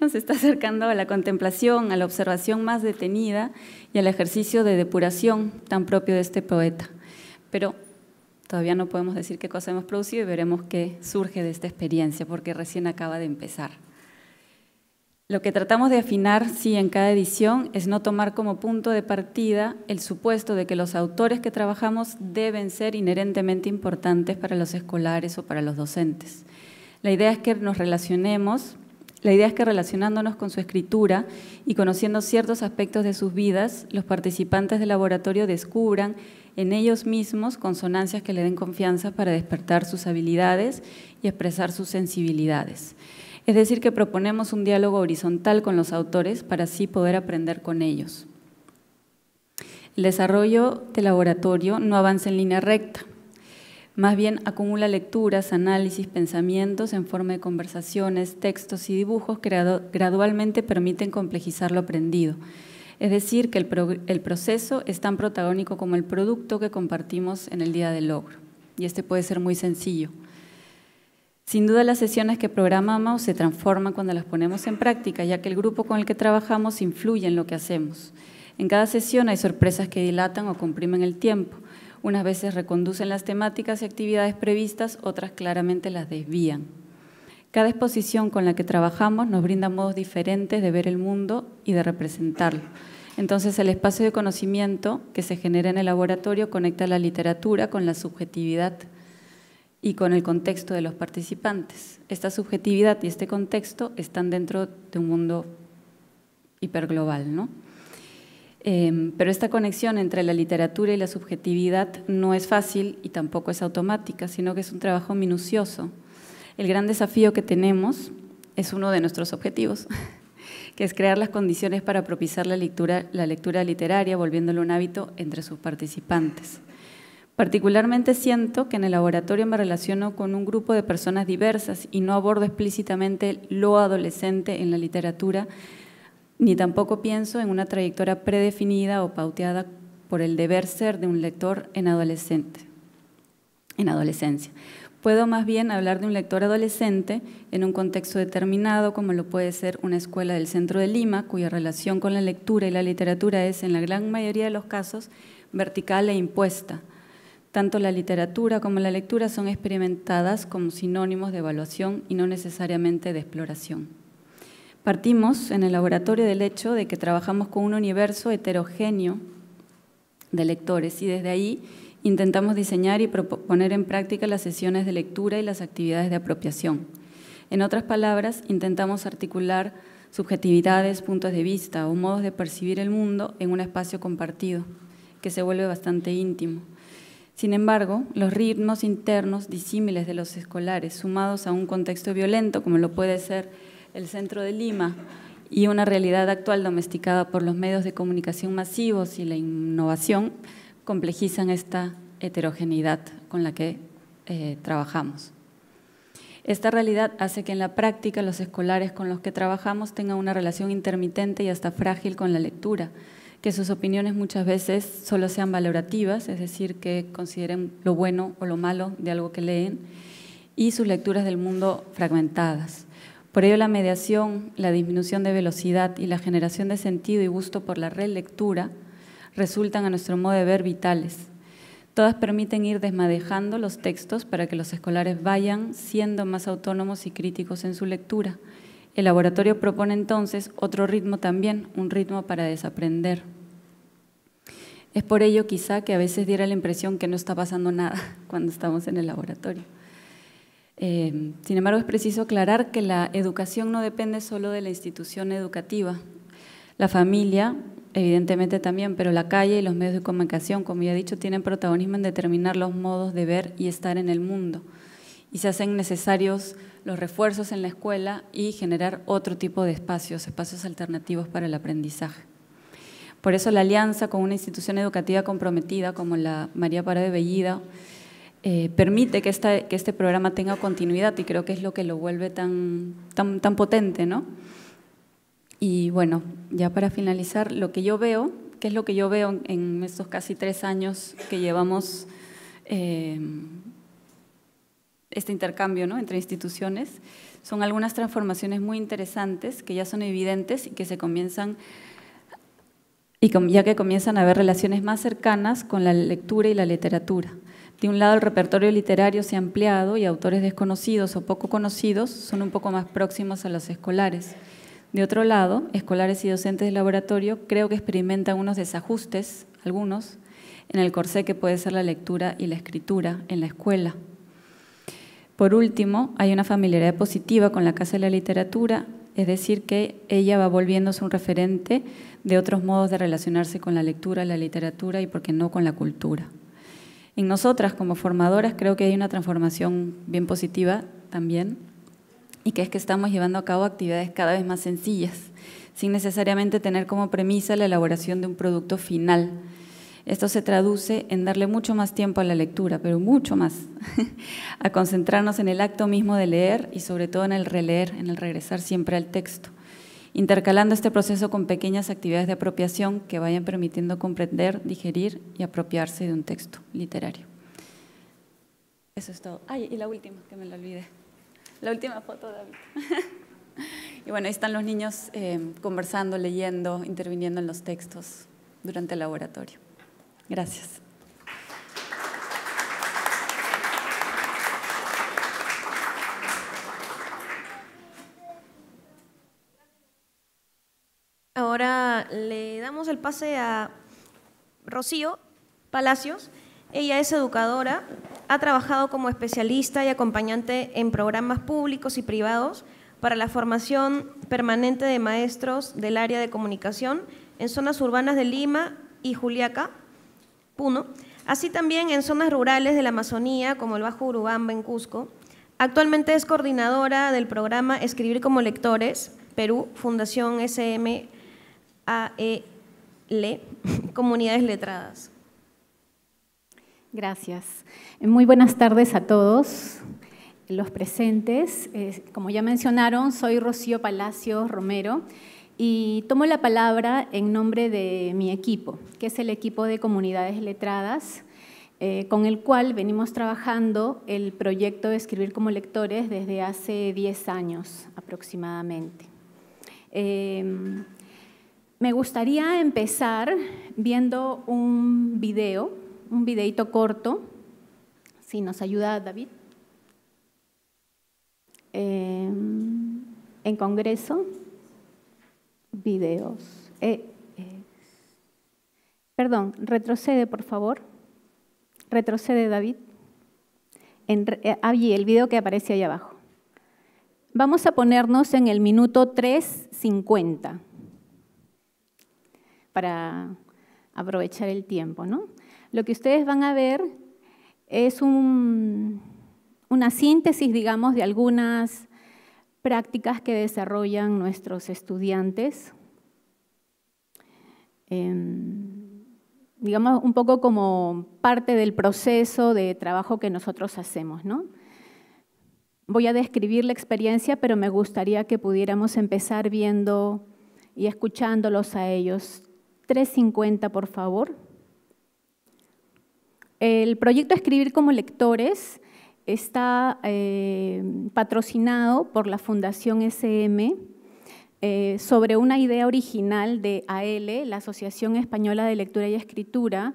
nos está acercando a la contemplación, a la observación más detenida y al ejercicio de depuración tan propio de este poeta. Pero todavía no podemos decir qué cosa hemos producido y veremos qué surge de esta experiencia, porque recién acaba de empezar. Lo que tratamos de afinar, sí, en cada edición, es no tomar como punto de partida el supuesto de que los autores que trabajamos deben ser inherentemente importantes para los escolares o para los docentes. La idea es que relacionándonos con su escritura y conociendo ciertos aspectos de sus vidas, los participantes del laboratorio descubran en ellos mismos consonancias que le den confianza para despertar sus habilidades y expresar sus sensibilidades. Es decir, que proponemos un diálogo horizontal con los autores para así poder aprender con ellos. El desarrollo del laboratorio no avanza en línea recta, más bien acumula lecturas, análisis, pensamientos en forma de conversaciones, textos y dibujos que gradualmente permiten complejizar lo aprendido. Es decir, que el proceso es tan protagónico como el producto que compartimos en el día del logro. Y este puede ser muy sencillo. Sin duda las sesiones que programamos se transforman cuando las ponemos en práctica, ya que el grupo con el que trabajamos influye en lo que hacemos. En cada sesión hay sorpresas que dilatan o comprimen el tiempo. Unas veces reconducen las temáticas y actividades previstas, otras claramente las desvían. Cada exposición con la que trabajamos nos brinda modos diferentes de ver el mundo y de representarlo. Entonces, el espacio de conocimiento que se genera en el laboratorio conecta la literatura con la subjetividad y con el contexto de los participantes. Esta subjetividad y este contexto están dentro de un mundo hiperglobal, ¿no? Pero esta conexión entre la literatura y la subjetividad no es fácil y tampoco es automática, sino que es un trabajo minucioso. El gran desafío que tenemos es uno de nuestros objetivos, que es crear las condiciones para propiciar la lectura literaria, volviéndolo un hábito entre sus participantes. Particularmente siento que en el laboratorio me relaciono con un grupo de personas diversas y no abordo explícitamente lo adolescente en la literatura, ni tampoco pienso en una trayectoria predefinida o pauteada por el deber ser de un lector en adolescencia. Puedo más bien hablar de un lector adolescente en un contexto determinado, como lo puede ser una escuela del centro de Lima, cuya relación con la lectura y la literatura es, en la gran mayoría de los casos, vertical e impuesta. Tanto la literatura como la lectura son experimentadas como sinónimos de evaluación y no necesariamente de exploración. Partimos en el laboratorio del hecho de que trabajamos con un universo heterogéneo de lectores y desde ahí intentamos diseñar y poner en práctica las sesiones de lectura y las actividades de apropiación. En otras palabras, intentamos articular subjetividades, puntos de vista o modos de percibir el mundo en un espacio compartido, que se vuelve bastante íntimo. Sin embargo, los ritmos internos disímiles de los escolares, sumados a un contexto violento, como lo puede ser el centro de Lima, y una realidad actual domesticada por los medios de comunicación masivos y la innovación, complejizan esta heterogeneidad con la que trabajamos. Esta realidad hace que en la práctica los escolares con los que trabajamos tengan una relación intermitente y hasta frágil con la lectura, que sus opiniones muchas veces solo sean valorativas, es decir, que consideren lo bueno o lo malo de algo que leen, y sus lecturas del mundo fragmentadas. Por ello, la mediación, la disminución de velocidad y la generación de sentido y gusto por la relectura resultan, a nuestro modo de ver, vitales. Todas permiten ir desmadejando los textos para que los escolares vayan siendo más autónomos y críticos en su lectura. El laboratorio propone entonces otro ritmo también, un ritmo para desaprender. Es por ello quizá que a veces diera la impresión que no está pasando nada cuando estamos en el laboratorio. Sin embargo, es preciso aclarar que la educación no depende solo de la institución educativa. La familia, evidentemente también, pero la calle y los medios de comunicación, como ya he dicho, tienen protagonismo en determinar los modos de ver y estar en el mundo. Y se hacen necesarios los refuerzos en la escuela y generar otro tipo de espacios alternativos para el aprendizaje. Por eso la alianza con una institución educativa comprometida como la María Pará de Bellido permite que este programa tenga continuidad y creo que es lo que lo vuelve tan potente, ¿no? Y bueno, ya para finalizar, lo que yo veo, ¿qué es lo que yo veo en estos casi 3 años que llevamos este intercambio, ¿no?, entre instituciones? Son algunas transformaciones muy interesantes que ya son evidentes y que ya que comienzan a haber relaciones más cercanas con la lectura y la literatura. De un lado, el repertorio literario se ha ampliado y autores desconocidos o poco conocidos son un poco más próximos a los escolares. De otro lado, escolares y docentes del laboratorio creo que experimentan unos desajustes, algunos, en el corsé que puede ser la lectura y la escritura en la escuela. Por último, hay una familiaridad positiva con la Casa de la Literatura, es decir, que ella va volviéndose un referente de otros modos de relacionarse con la lectura, la literatura y, por qué no, con la cultura. En nosotras, como formadoras, creo que hay una transformación bien positiva también, y que es que estamos llevando a cabo actividades cada vez más sencillas, sin necesariamente tener como premisa la elaboración de un producto final. Esto se traduce en darle mucho más tiempo a la lectura, pero mucho más, a concentrarnos en el acto mismo de leer y sobre todo en el releer, en el regresar siempre al texto, intercalando este proceso con pequeñas actividades de apropiación que vayan permitiendo comprender, digerir y apropiarse de un texto literario. Eso es todo. Ay, y la última, que me la olvidé. La última foto, David. Y bueno, ahí están los niños conversando, leyendo, interviniendo en los textos durante el laboratorio. Gracias. Ahora le damos el pase a Rocío Palacios. Ella es educadora, ha trabajado como especialista y acompañante en programas públicos y privados para la formación permanente de maestros del área de comunicación en zonas urbanas de Lima y Juliaca, Puno, así también en zonas rurales de la Amazonía, como el Bajo Urubamba en Cusco. Actualmente es coordinadora del programa Escribir como Lectores, Perú, Fundación SMAEL, Comunidades Letradas. Gracias. Muy buenas tardes a todos los presentes. Como ya mencionaron, soy Rocío Palacios Romero y tomo la palabra en nombre de mi equipo, que es el equipo de Comunidades Letradas, con el cual venimos trabajando el proyecto de Escribir como Lectores desde hace 10 años aproximadamente. Me gustaría empezar viendo un videíto corto, si nos ayuda David, en Congreso, videos. Perdón, retrocede por favor. Retrocede, David. Allí, el video que aparece ahí abajo. Vamos a ponernos en el minuto 3:50 para aprovechar el tiempo, ¿no? Lo que ustedes van a ver es una síntesis, digamos, de algunas prácticas que desarrollan nuestros estudiantes. Digamos, un poco como parte del proceso de trabajo que nosotros hacemos, ¿no? Voy a describir la experiencia, pero me gustaría que pudiéramos empezar viendo y escuchándolos a ellos. 3:50, por favor. El proyecto Escribir como Lectores está patrocinado por la Fundación SM sobre una idea original de AELE, la Asociación Española de Lectura y Escritura,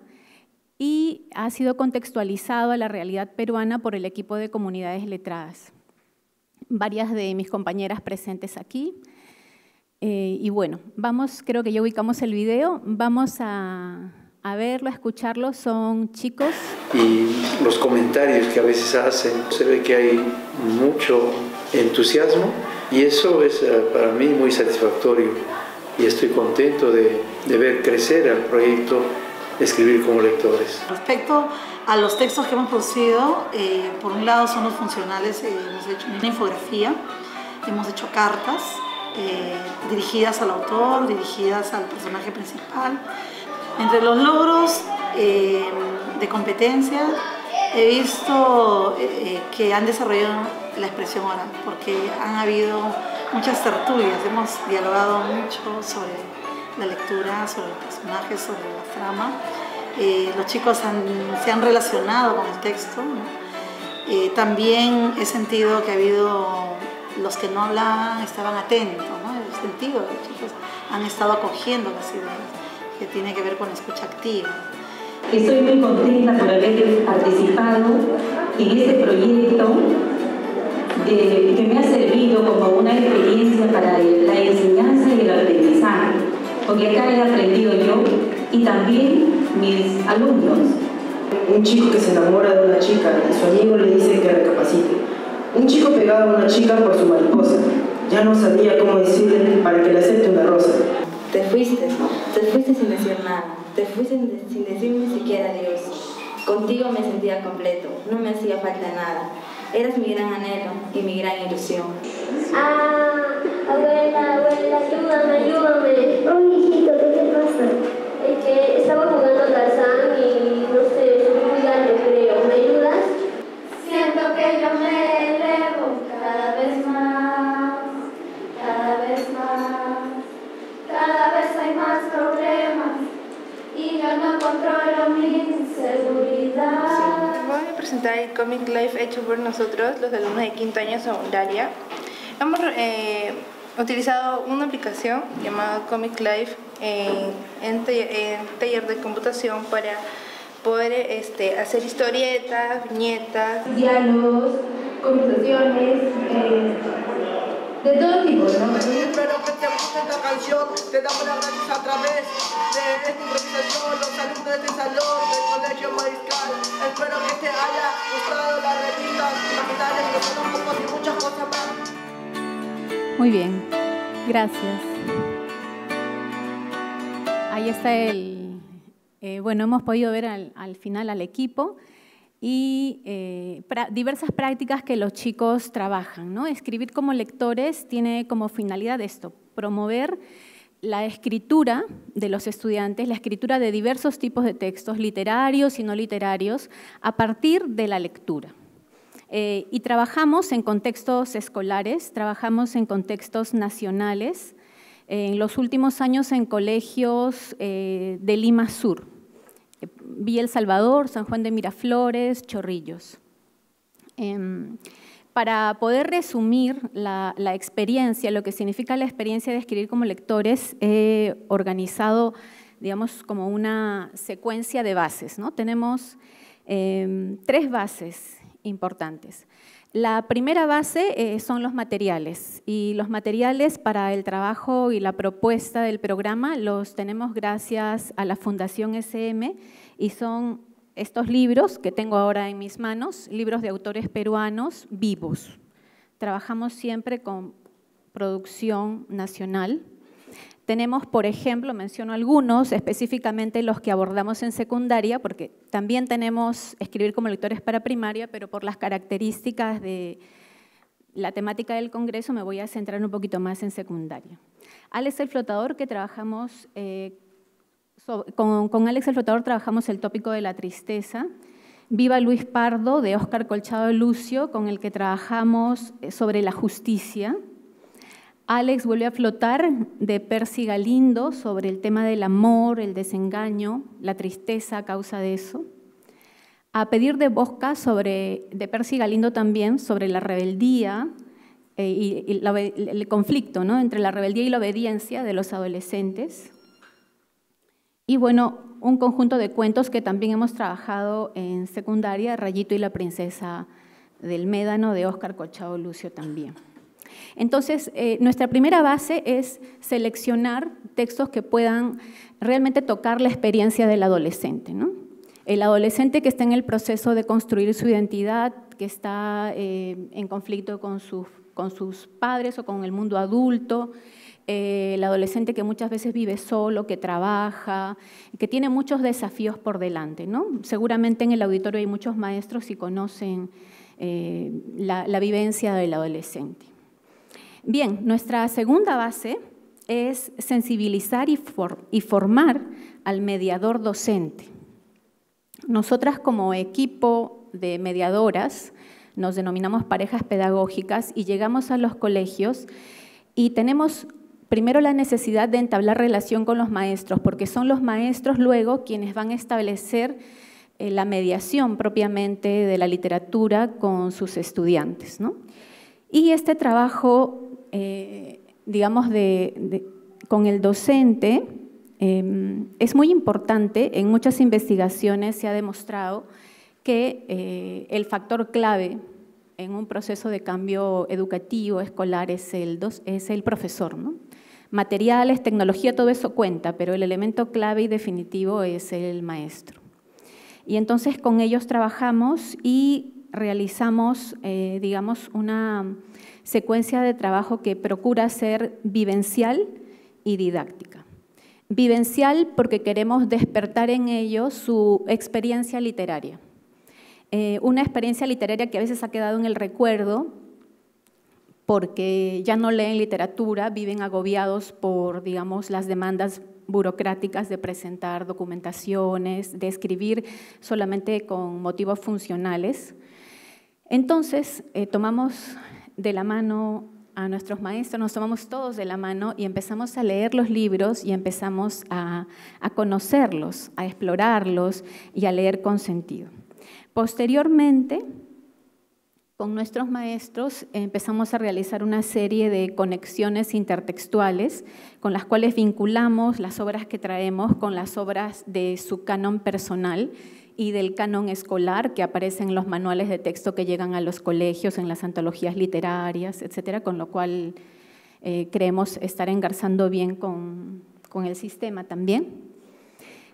y ha sido contextualizado a la realidad peruana por el equipo de Comunidades Letradas. Varias de mis compañeras presentes aquí. Y bueno, creo que ya ubicamos el video, vamos a verlo, a escucharlo, son chicos. Y los comentarios que a veces hacen, se ve que hay mucho entusiasmo y eso es para mí muy satisfactorio y estoy contento de ver crecer al proyecto Escribir como Lectores. Respecto a los textos que hemos producido, por un lado son los funcionales, hemos hecho una infografía, hemos hecho cartas dirigidas al autor, dirigidas al personaje principal. Entre los logros de competencia he visto que han desarrollado la expresión oral, porque han habido muchas tertulias, hemos dialogado mucho sobre la lectura, sobre los personajes, sobre la trama. Los chicos se han relacionado con el texto, ¿no? También he sentido que ha habido los que no hablaban, estaban atentos, ¿no? En el sentido que los chicos han estado acogiendo las ideas, que tiene que ver con la escucha activa. Estoy muy contenta por haber participado en este proyecto que me ha servido como una experiencia para la enseñanza y el aprendizaje, porque acá he aprendido yo y también mis alumnos. Un chico que se enamora de una chica y su amigo le dice que recapacite. Un chico pegaba a una chica por su mariposa. Ya no sabía cómo decirle para que le acepte una rosa. Te fuiste sin decir nada, te fuiste sin decir ni siquiera adiós. Contigo me sentía completo, no me hacía falta nada. Eras mi gran anhelo y mi gran ilusión. Abuela, ayúdame. Oh, hijito, ¿qué te pasa? Es que estaba jugando Tarzán y no sé, estoy muy grande, creo. ¿Me ayudas? Siento que yo me elevo cada vez más, cada vez hay más problemas y yo no controlo mi inseguridad. Sí. Voy a presentar el Comic Life hecho por nosotros, los alumnos de quinto año secundaria. Hemos utilizado una aplicación llamada Comic Life en taller de computación para poder hacer historietas, viñetas, diálogos, conversaciones, de todo tipo, ¿no? Espero que te guste esta canción, te damos las gracias a través de esta improvisación, los alumnos de este salón del Colegio Mariscal. Espero que te haya gustado las revistas imaginarias, los alumnos y muchas cosas más. Muy bien, gracias. Ahí está bueno, hemos podido ver al final al equipo y diversas prácticas que los chicos trabajan, ¿no? Escribir como lectores tiene como finalidad esto, promover la escritura de los estudiantes, la escritura de diversos tipos de textos, literarios y no literarios, a partir de la lectura. Y trabajamos en contextos escolares, trabajamos en contextos nacionales, en los últimos años en colegios de Lima Sur, Villa El Salvador, San Juan de Miraflores, Chorrillos. Para poder resumir la experiencia, lo que significa la experiencia de escribir como lectores, he organizado, digamos, como una secuencia de bases, ¿no? Tenemos 3 bases importantes. La primera base son los materiales, y los materiales para el trabajo y la propuesta del programa los tenemos gracias a la Fundación SM, y son estos libros que tengo ahora en mis manos, libros de autores peruanos vivos. Trabajamos siempre con producción nacional. Tenemos, por ejemplo, menciono algunos, específicamente los que abordamos en secundaria, porque también tenemos escribir como lectores para primaria, pero por las características de la temática del Congreso me voy a centrar un poquito más en secundaria. Alex el Flotador, que trabajamos, con Alex el Flotador trabajamos el tópico de la tristeza. Viva Luis Pardo, de Óscar Colchado Lucio, con el que trabajamos sobre la justicia. Alex vuelve a flotar, de Percy Galindo, sobre el tema del amor, el desengaño, la tristeza a causa de eso. A pedir de Bosca, de Percy Galindo también, sobre la rebeldía y el conflicto, ¿no?, entre la rebeldía y la obediencia de los adolescentes. Y bueno, un conjunto de cuentos que también hemos trabajado en secundaria, Rayito y la princesa del Médano, de Óscar Colchado Lucio también. Entonces, nuestra primera base es seleccionar textos que puedan realmente tocar la experiencia del adolescente, ¿no? El adolescente que está en el proceso de construir su identidad, que está en conflicto con sus padres o con el mundo adulto, el adolescente que muchas veces vive solo, que trabaja, que tiene muchos desafíos por delante, ¿no? Seguramente en el auditorio hay muchos maestros y conocen la vivencia del adolescente. Bien, nuestra segunda base es sensibilizar y formar al mediador docente. Nosotras, como equipo de mediadoras, nos denominamos parejas pedagógicas y llegamos a los colegios y tenemos primero la necesidad de entablar relación con los maestros, porque son los maestros luego quienes van a establecer la mediación propiamente de la literatura con sus estudiantes, ¿no? Y este trabajo, digamos, con el docente es muy importante. En muchas investigaciones se ha demostrado que el factor clave en un proceso de cambio educativo, escolar, es el profesor, ¿no? Materiales, tecnología, todo eso cuenta, pero el elemento clave y definitivo es el maestro. Y entonces con ellos trabajamos y realizamos, digamos, una secuencia de trabajo que procura ser vivencial y didáctica. Vivencial porque queremos despertar en ellos su experiencia literaria. Una experiencia literaria que a veces ha quedado en el recuerdo porque ya no leen literatura, viven agobiados por, digamos, las demandas burocráticas de presentar documentaciones, de escribir solamente con motivos funcionales. Entonces, tomamos de la mano a nuestros maestros, nos tomamos todos de la mano y empezamos a leer los libros y empezamos a conocerlos, a explorarlos y a leer con sentido. Posteriormente, con nuestros maestros empezamos a realizar una serie de conexiones intertextuales con las cuales vinculamos las obras que traemos con las obras de su canon personal y del canon escolar que aparecen en los manuales de texto que llegan a los colegios, en las antologías literarias, etcétera, con lo cual creemos estar engarzando bien con el sistema también.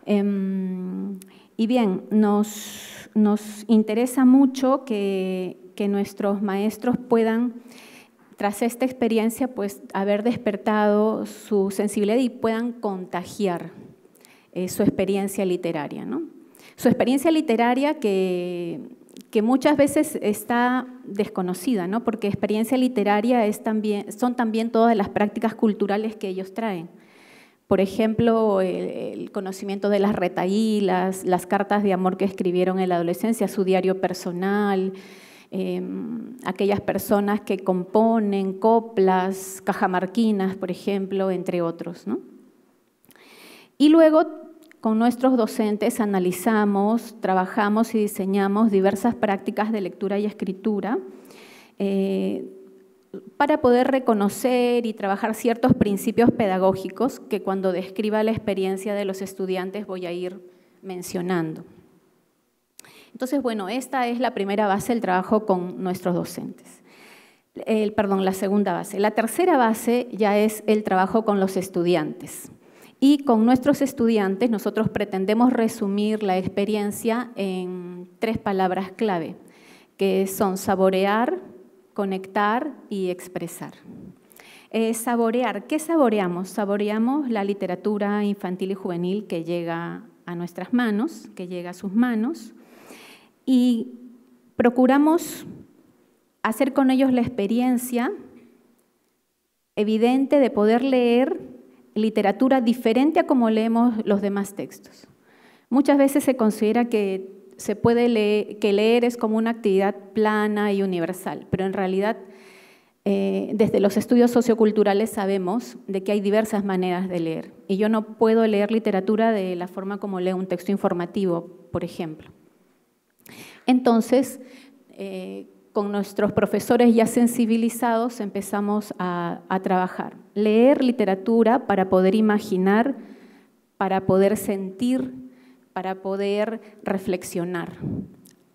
Y bien, nos interesa mucho que nuestros maestros puedan tras esta experiencia, pues haber despertado su sensibilidad y puedan contagiar su experiencia literaria, ¿no? Su experiencia literaria que muchas veces está desconocida, ¿no? Porque experiencia literaria son también todas las prácticas culturales que ellos traen. Por ejemplo, el conocimiento de las retahílas, las cartas de amor que escribieron en la adolescencia, su diario personal, aquellas personas que componen coplas, cajamarquinas, por ejemplo, entre otros, ¿no? Y luego, con nuestros docentes analizamos, trabajamos y diseñamos diversas prácticas de lectura y escritura para poder reconocer y trabajar ciertos principios pedagógicos que cuando describa la experiencia de los estudiantes voy a ir mencionando. Entonces, bueno, esta es la primera base del trabajo con nuestros docentes. La segunda base. La tercera base ya es el trabajo con los estudiantes. Y con nuestros estudiantes nosotros pretendemos resumir la experiencia en 3 palabras clave, que son saborear, conectar y expresar. Saborear, ¿qué saboreamos? Saboreamos la literatura infantil y juvenil que llega a nuestras manos, que llega a sus manos, y procuramos hacer con ellos la experiencia evidente de poder leer literatura diferente a como leemos los demás textos. Muchas veces se considera que leer es como una actividad plana y universal, pero en realidad desde los estudios socioculturales sabemos de que hay diversas maneras de leer y yo no puedo leer literatura de la forma como leo un texto informativo, por ejemplo. Entonces, con nuestros profesores ya sensibilizados empezamos a trabajar. Leer literatura para poder imaginar, para poder sentir, para poder reflexionar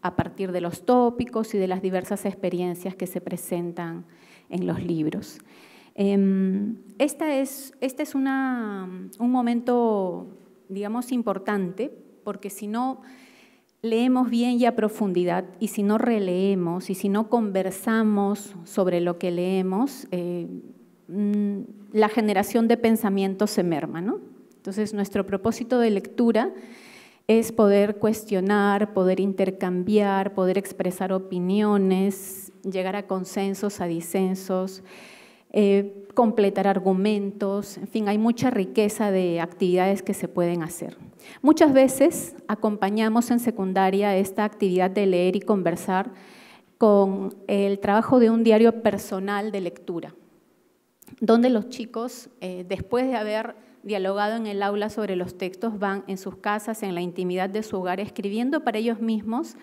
a partir de los tópicos y de las diversas experiencias que se presentan en los libros. Este es un momento, digamos, importante, porque si no leemos bien y a profundidad, y si no releemos, y si no conversamos sobre lo que leemos, la generación de pensamiento se merma, ¿no? Entonces, nuestro propósito de lectura es poder cuestionar, poder intercambiar, poder expresar opiniones, llegar a consensos, a disensos, completar argumentos, en fin, hay mucha riqueza de actividades que se pueden hacer. Muchas veces acompañamos en secundaria esta actividad de leer y conversar con el trabajo de un diario personal de lectura, donde los chicos, después de haber dialogado en el aula sobre los textos, van en sus casas, en la intimidad de su hogar, escribiendo para ellos mismos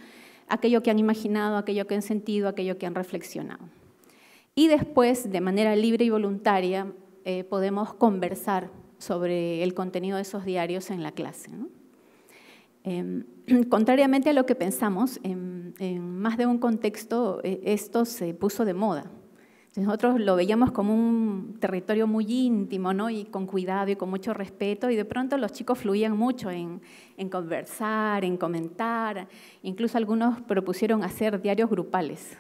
aquello que han imaginado, aquello que han sentido, aquello que han reflexionado. Y después, de manera libre y voluntaria, podemos conversar sobre el contenido de esos diarios en la clase, ¿no? Contrariamente a lo que pensamos, en más de un contexto esto se puso de moda. Nosotros lo veíamos como un territorio muy íntimo, ¿no? Y con cuidado y con mucho respeto, y de pronto los chicos fluían mucho en conversar, en comentar, incluso algunos propusieron hacer diarios grupales,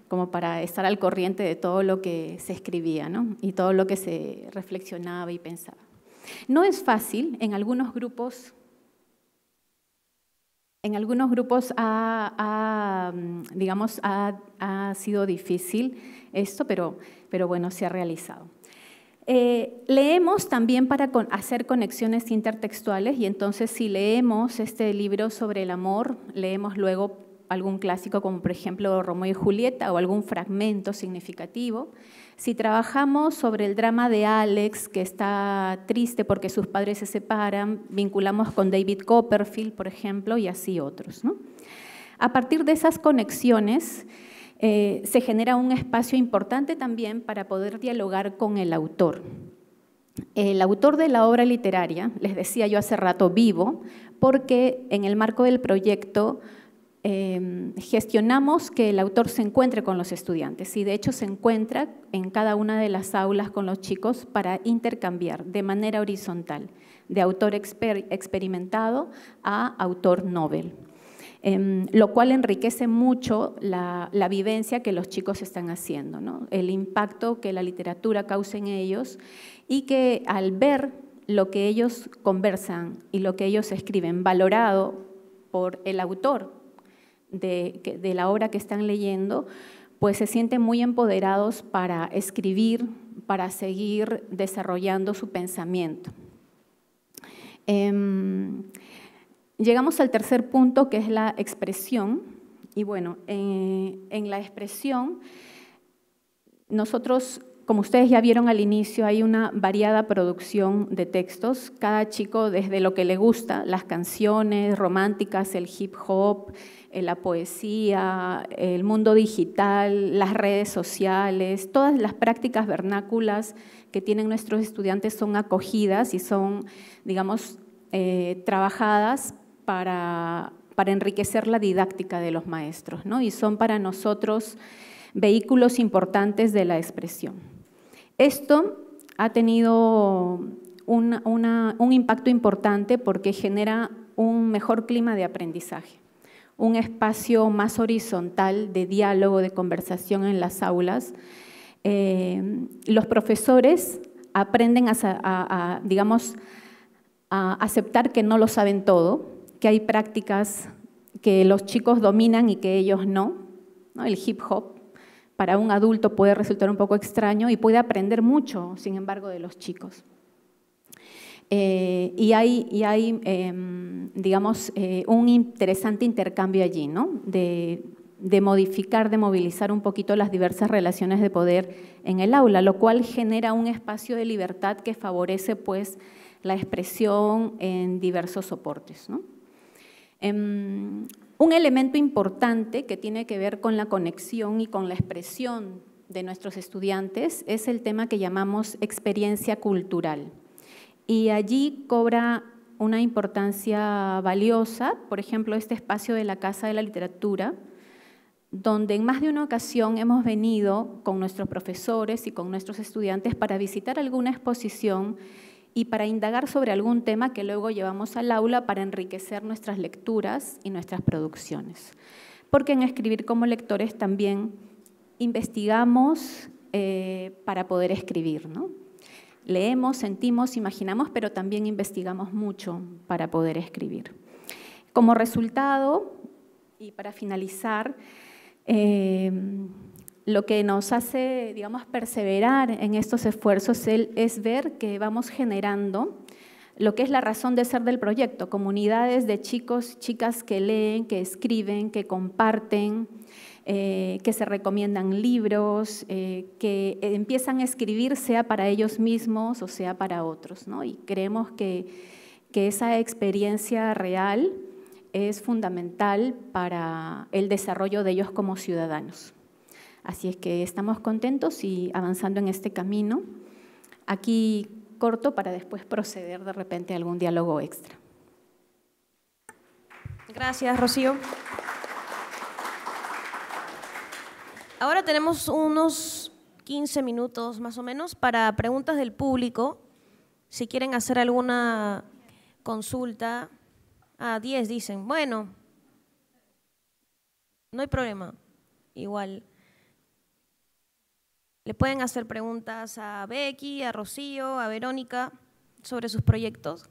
como para estar al corriente de todo lo que se escribía, ¿no? Y todo lo que se reflexionaba y pensaba. No es fácil, en algunos grupos ha sido difícil esto, pero bueno, se ha realizado. Leemos también para hacer conexiones intertextuales, y entonces si leemos este libro sobre el amor, leemos luego algún clásico como por ejemplo Romeo y Julieta o algún fragmento significativo. Si trabajamos sobre el drama de Alex, que está triste porque sus padres se separan, vinculamos con David Copperfield, por ejemplo, y así otros, ¿no? A partir de esas conexiones se genera un espacio importante también para poder dialogar con el autor. El autor de la obra literaria, les decía yo hace rato, vivo, porque en el marco del proyecto gestionamos que el autor se encuentre con los estudiantes y de hecho se encuentra en cada una de las aulas con los chicos para intercambiar de manera horizontal, de autor experimentado a autor novel. lo cual enriquece mucho la vivencia que los chicos están haciendo, ¿no? El impacto que la literatura causa en ellos y que al ver lo que ellos conversan y lo que ellos escriben valorado por el autor de la obra que están leyendo, pues se sienten muy empoderados para escribir, para seguir desarrollando su pensamiento. Llegamos al tercer punto, que es la expresión. Y bueno, en la expresión, nosotros, como ustedes ya vieron al inicio, hay una variada producción de textos. Cada chico, desde lo que le gusta, las canciones románticas, el hip hop, la poesía, el mundo digital, las redes sociales, todas las prácticas vernáculas que tienen nuestros estudiantes son acogidas y son, digamos, trabajadas para enriquecer la didáctica de los maestros, ¿no? Y son para nosotros vehículos importantes de la expresión. Esto ha tenido un impacto importante porque genera un mejor clima de aprendizaje, un espacio más horizontal de diálogo, de conversación en las aulas. Los profesores aprenden digamos, a aceptar que no lo saben todo, que hay prácticas que los chicos dominan y que ellos no, ¿no? El hip hop para un adulto puede resultar un poco extraño y puede aprender mucho, sin embargo, de los chicos. Y hay digamos, un interesante intercambio allí, ¿no? De modificar, de movilizar un poquito las diversas relaciones de poder en el aula, lo cual genera un espacio de libertad que favorece, pues, la expresión en diversos soportes, ¿no? Un elemento importante que tiene que ver con la conexión y con la expresión de nuestros estudiantes es el tema que llamamos experiencia cultural. Y allí cobra una importancia valiosa, por ejemplo, este espacio de la Casa de la Literatura, donde en más de una ocasión hemos venido con nuestros profesores y con nuestros estudiantes para visitar alguna exposición y para indagar sobre algún tema que luego llevamos al aula para enriquecer nuestras lecturas y nuestras producciones. Porque en Escribir como Lectores también investigamos para poder escribir, ¿no? Leemos, sentimos, imaginamos, pero también investigamos mucho para poder escribir. Como resultado, y para finalizar, lo que nos hace, digamos, perseverar en estos esfuerzos es ver que vamos generando lo que es la razón de ser del proyecto, comunidades de chicos, chicas que leen, que escriben, que comparten, que se recomiendan libros, que empiezan a escribir sea para ellos mismos o sea para otros, ¿no? Y creemos que esa experiencia real es fundamental para el desarrollo de ellos como ciudadanos. Así es que estamos contentos y avanzando en este camino. Aquí corto para después proceder de repente a algún diálogo extra. Gracias, Rocío. Ahora tenemos unos 15 minutos más o menos para preguntas del público. Si quieren hacer alguna consulta, 10 dicen, bueno, no hay problema, igual. Le pueden hacer preguntas a Becky, a Rocío, a Verónica sobre sus proyectos.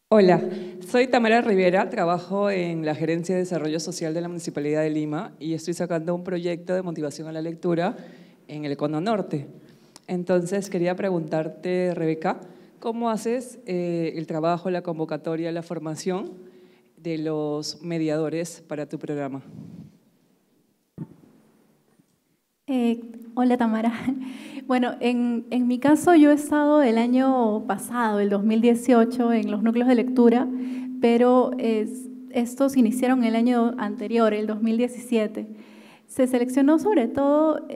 Hola, soy Tamara Rivera, trabajo en la Gerencia de Desarrollo Social de la Municipalidad de Lima y estoy sacando un proyecto de motivación a la lectura en el Cono Norte. Entonces quería preguntarte, Rebeca, ¿cómo haces el trabajo, la convocatoria, la formación de los mediadores para tu programa? Hola, Tamara. Bueno, en mi caso yo he estado el año pasado, el 2018, en los núcleos de lectura, pero estos iniciaron el año anterior, el 2017. Se seleccionó sobre todo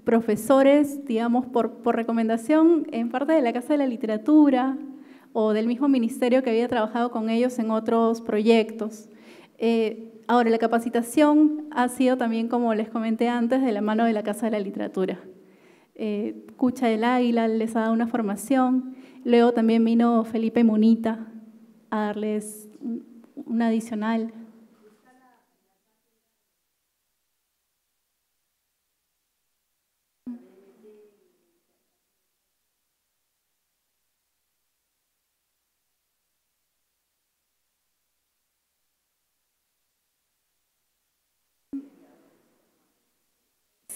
profesores, digamos, por recomendación en parte de la Casa de la Literatura o del mismo ministerio que había trabajado con ellos en otros proyectos. Ahora, la capacitación ha sido también, como les comenté antes, de la mano de la Casa de la Literatura. Cucha del Águila les ha dado una formación, luego también vino Felipe Munita a darles un adicional.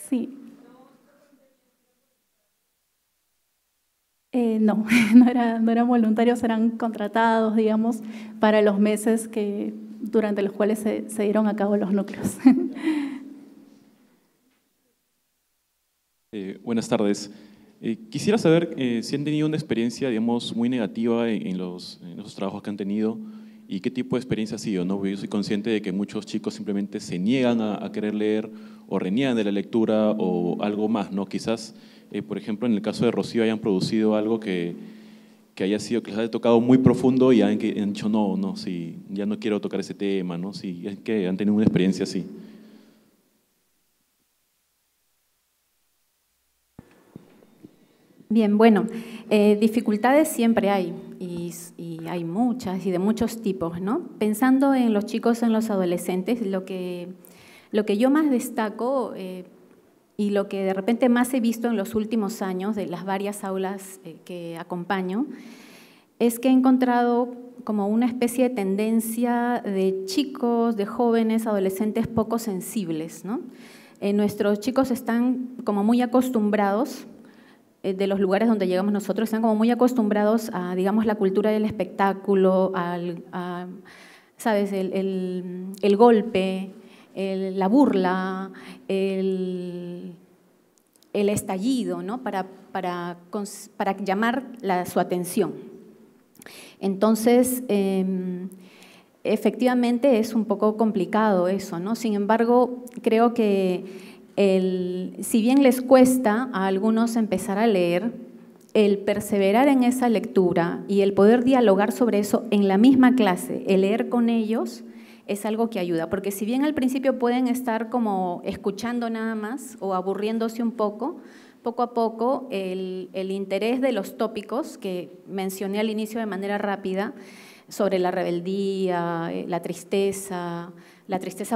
Sí. No, no eran voluntarios, eran contratados, digamos, para los meses durante los cuales se dieron a cabo los núcleos. Buenas tardes. Quisiera saber si han tenido una experiencia, digamos, muy negativa en los trabajos que han tenido y qué tipo de experiencia ha sido, ¿no? Yo soy consciente de que muchos chicos simplemente se niegan a querer leer o reniegan de la lectura o algo más, ¿no? Quizás, por ejemplo, en el caso de Rocío hayan producido algo que haya sido, que les haya tocado muy profundo y han dicho, no, sí, ya no quiero tocar ese tema, ¿no? Sí, es que han tenido una experiencia así. Bien, bueno, dificultades siempre hay y hay muchas y de muchos tipos, ¿no? Pensando en los chicos, en los adolescentes, lo que yo más destaco y lo que de repente más he visto en los últimos años de las varias aulas que acompaño es que he encontrado como una especie de tendencia de chicos, de jóvenes, adolescentes poco sensibles, ¿no? Nuestros chicos están como muy acostumbrados de los lugares donde llegamos nosotros, están como muy acostumbrados a, digamos, la cultura del espectáculo, ¿sabes? El golpe, la burla, el estallido, ¿no? Para llamar su atención. Entonces, efectivamente es un poco complicado eso, ¿no? Sin embargo, creo que si bien les cuesta a algunos empezar a leer, el perseverar en esa lectura y el poder dialogar sobre eso en la misma clase, el leer con ellos, es algo que ayuda. Porque si bien al principio pueden estar como escuchando nada más o aburriéndose un poco, poco a poco el interés de los tópicos que mencioné al inicio de manera rápida, sobre la rebeldía, la tristeza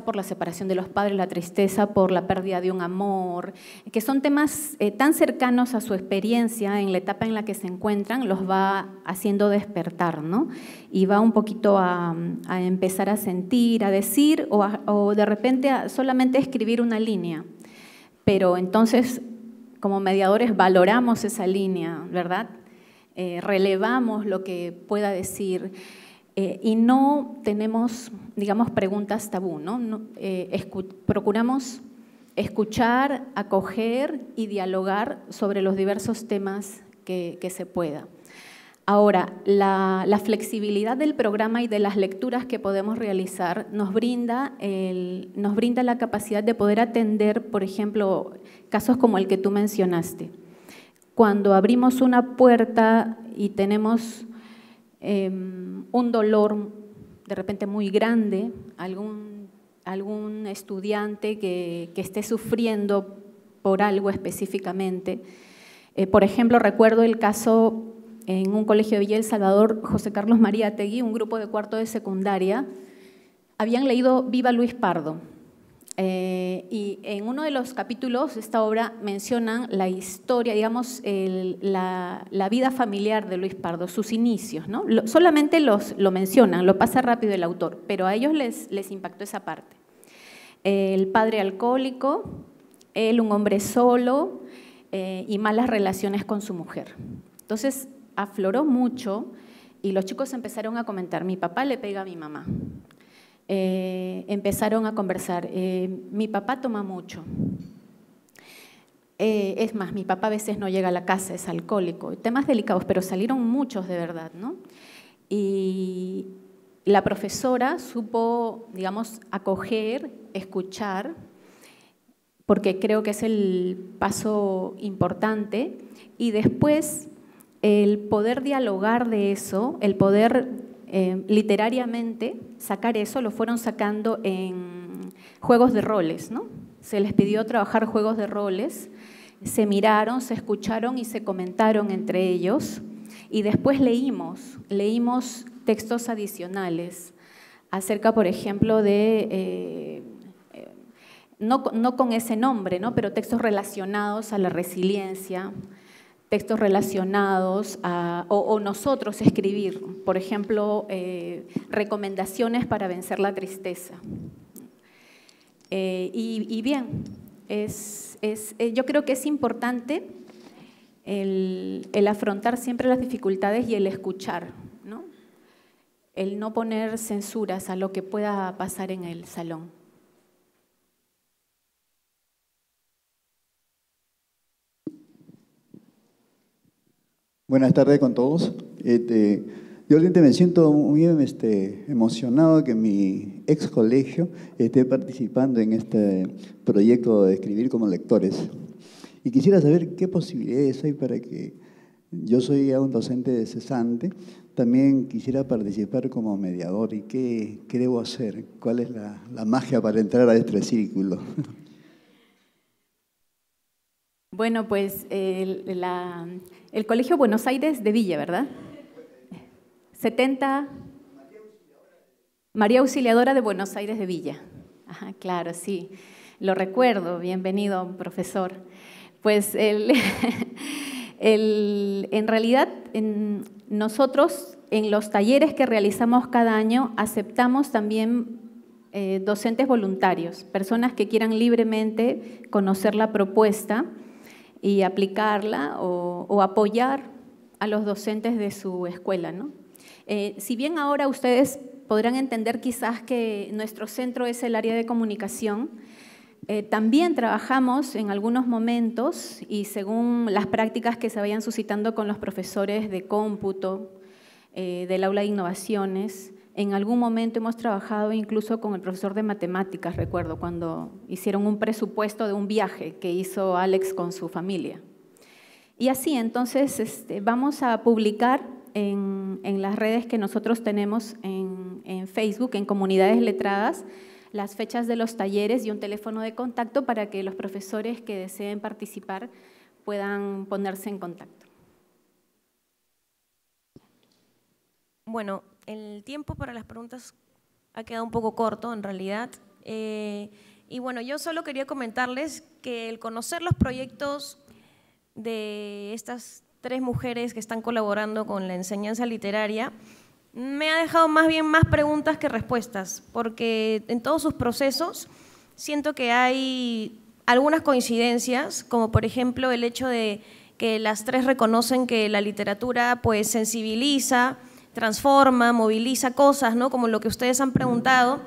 por la separación de los padres, la tristeza por la pérdida de un amor, que son temas tan cercanos a su experiencia en la etapa en la que se encuentran, los va haciendo despertar, ¿no? Y va un poquito a empezar a sentir, a decir o de repente solamente a escribir una línea. Pero entonces, como mediadores, valoramos esa línea, ¿verdad? Relevamos lo que pueda decir. Y no tenemos, digamos, preguntas tabú, ¿no? Procuramos escuchar, acoger y dialogar sobre los diversos temas que se pueda. Ahora, la flexibilidad del programa y de las lecturas que podemos realizar nos brinda la capacidad de poder atender, por ejemplo, casos como el que tú mencionaste. Cuando abrimos una puerta y tenemos un dolor de repente muy grande, algún estudiante que esté sufriendo por algo específicamente. Por ejemplo, recuerdo el caso en un colegio de Villa El Salvador, José Carlos Mariátegui, un grupo de cuarto de secundaria, habían leído Viva Luis Pardo. Y en uno de los capítulos de esta obra mencionan la historia, digamos, la vida familiar de Luis Pardo, sus inicios, ¿no? Solamente lo mencionan, lo pasa rápido el autor, pero a ellos les impactó esa parte. El padre alcohólico, él un hombre solo y malas relaciones con su mujer. Entonces afloró mucho y los chicos empezaron a comentar, mi papá le pega a mi mamá. Empezaron a conversar, mi papá toma mucho, es más, mi papá a veces no llega a la casa, es alcohólico, temas delicados, pero salieron muchos de verdad, ¿no? Y la profesora supo, digamos, acoger, escuchar, porque creo que es el paso importante, y después el poder dialogar de eso, el poder literariamente sacar eso, lo fueron sacando en juegos de roles, ¿no? Se les pidió trabajar juegos de roles, se miraron, se escucharon y se comentaron entre ellos, y después leímos textos adicionales acerca, por ejemplo, de, no con ese nombre, ¿no? Pero textos relacionados a la resiliencia, textos relacionados a, o nosotros escribir, por ejemplo, recomendaciones para vencer la tristeza. Y bien, yo creo que es importante el afrontar siempre las dificultades y el escuchar, ¿no? El no poner censuras a lo que pueda pasar en el salón. Buenas tardes con todos. Yo realmente me siento muy emocionado que mi ex colegio esté participando en este proyecto de escribir como lectores. Y quisiera saber qué posibilidades hay para que yo soy ya un docente cesante, también quisiera participar como mediador y qué debo hacer, cuál es la magia para entrar a este círculo. Bueno, pues el Colegio Buenos Aires de Villa, ¿verdad? 70, María Auxiliadora de Buenos Aires de Villa. Ajá, claro, sí, lo recuerdo, bienvenido, profesor. Pues en realidad nosotros en los talleres que realizamos cada año aceptamos también docentes voluntarios, personas que quieran libremente conocer la propuesta y aplicarla o apoyar a los docentes de su escuela, ¿no? Si bien ahora ustedes podrán entender quizás que nuestro centro es el área de comunicación, también trabajamos en algunos momentos y según las prácticas que se vayan suscitando con los profesores de cómputo, del aula de innovaciones, en algún momento hemos trabajado incluso con el profesor de matemáticas, recuerdo, cuando hicieron un presupuesto de un viaje que hizo Alex con su familia. Y así, entonces, vamos a publicar en las redes que nosotros tenemos en Facebook, en Comunidades Letradas, las fechas de los talleres y un teléfono de contacto para que los profesores que deseen participar puedan ponerse en contacto. Bueno, el tiempo para las preguntas ha quedado un poco corto en realidad. Y bueno, yo solo quería comentarles que el conocer los proyectos de estas 3 mujeres que están colaborando con la enseñanza literaria me ha dejado más bien más preguntas que respuestas, porque en todos sus procesos siento que hay algunas coincidencias, como por ejemplo el hecho de que las 3 reconocen que la literatura pues sensibiliza, transforma, moviliza cosas, ¿no? Como lo que ustedes han preguntado,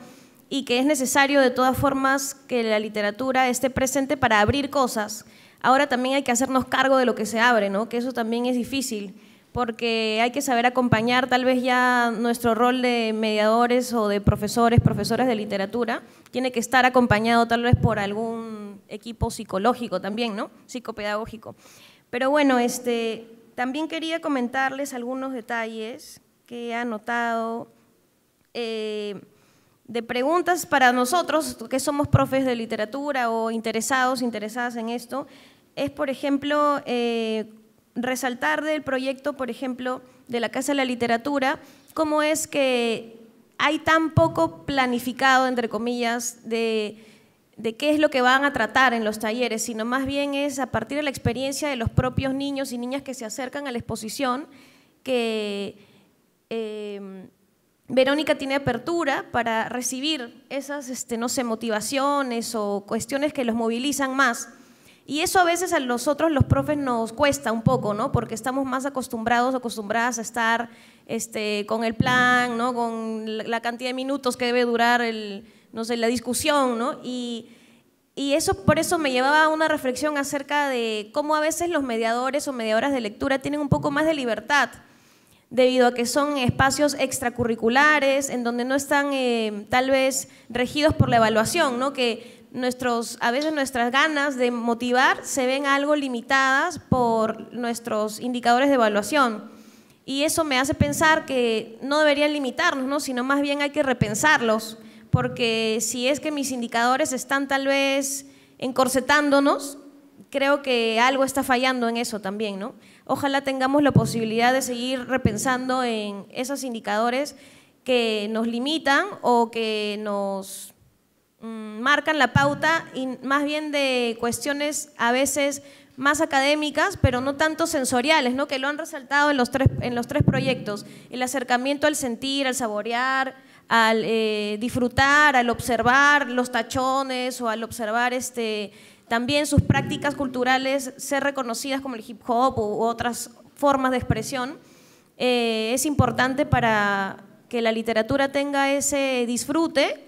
y que es necesario de todas formas que la literatura esté presente para abrir cosas. Ahora también hay que hacernos cargo de lo que se abre, ¿no? Que eso también es difícil, porque hay que saber acompañar. Tal vez ya nuestro rol de mediadores o de profesores, profesoras de literatura, tiene que estar acompañado tal vez por algún equipo psicológico también, ¿no? Psicopedagógico. Pero bueno, también quería comentarles algunos detalles que he anotado de preguntas para nosotros, que somos profes de literatura o interesadas en esto. Es, por ejemplo, resaltar del proyecto, por ejemplo, de la Casa de la Literatura, cómo es que hay tan poco planificado, entre comillas, de qué es lo que van a tratar en los talleres, sino más bien es a partir de la experiencia de los propios niños y niñas que se acercan a la exposición, que Verónica tiene apertura para recibir esas, no sé, motivaciones o cuestiones que los movilizan más. Y eso a veces a nosotros los profes nos cuesta un poco, ¿no? Porque estamos más acostumbradas a estar con el plan, ¿no? Con la cantidad de minutos que debe durar no sé, la discusión, ¿no? Y eso, por eso me llevaba a una reflexión acerca de cómo a veces los mediadores o mediadoras de lectura tienen un poco más de libertad, debido a que son espacios extracurriculares en donde no están tal vez regidos por la evaluación, ¿no? Que a veces nuestras ganas de motivar se ven algo limitadas por nuestros indicadores de evaluación. Y eso me hace pensar que no deberían limitarnos, ¿no? Sino más bien hay que repensarlos, porque si es que mis indicadores están tal vez encorsetándonos, creo que algo está fallando en eso también, ¿no? Ojalá tengamos la posibilidad de seguir repensando en esos indicadores que nos limitan o que nos marcan la pauta, y más bien de cuestiones a veces más académicas, pero no tanto sensoriales, ¿no? Que lo han resaltado en los tres proyectos: el acercamiento al sentir, al saborear, al disfrutar, al observar los tachones o al observar también sus prácticas culturales ser reconocidas como el hip hop u otras formas de expresión. Es importante para que la literatura tenga ese disfrute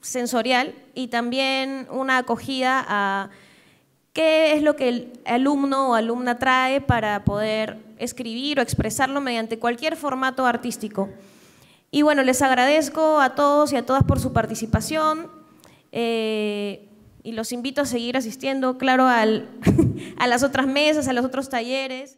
sensorial y también una acogida a qué es lo que el alumno o alumna trae para poder escribir o expresarlo mediante cualquier formato artístico. Y bueno, les agradezco a todos y a todas por su participación y los invito a seguir asistiendo, claro, a las otras mesas, a los otros talleres.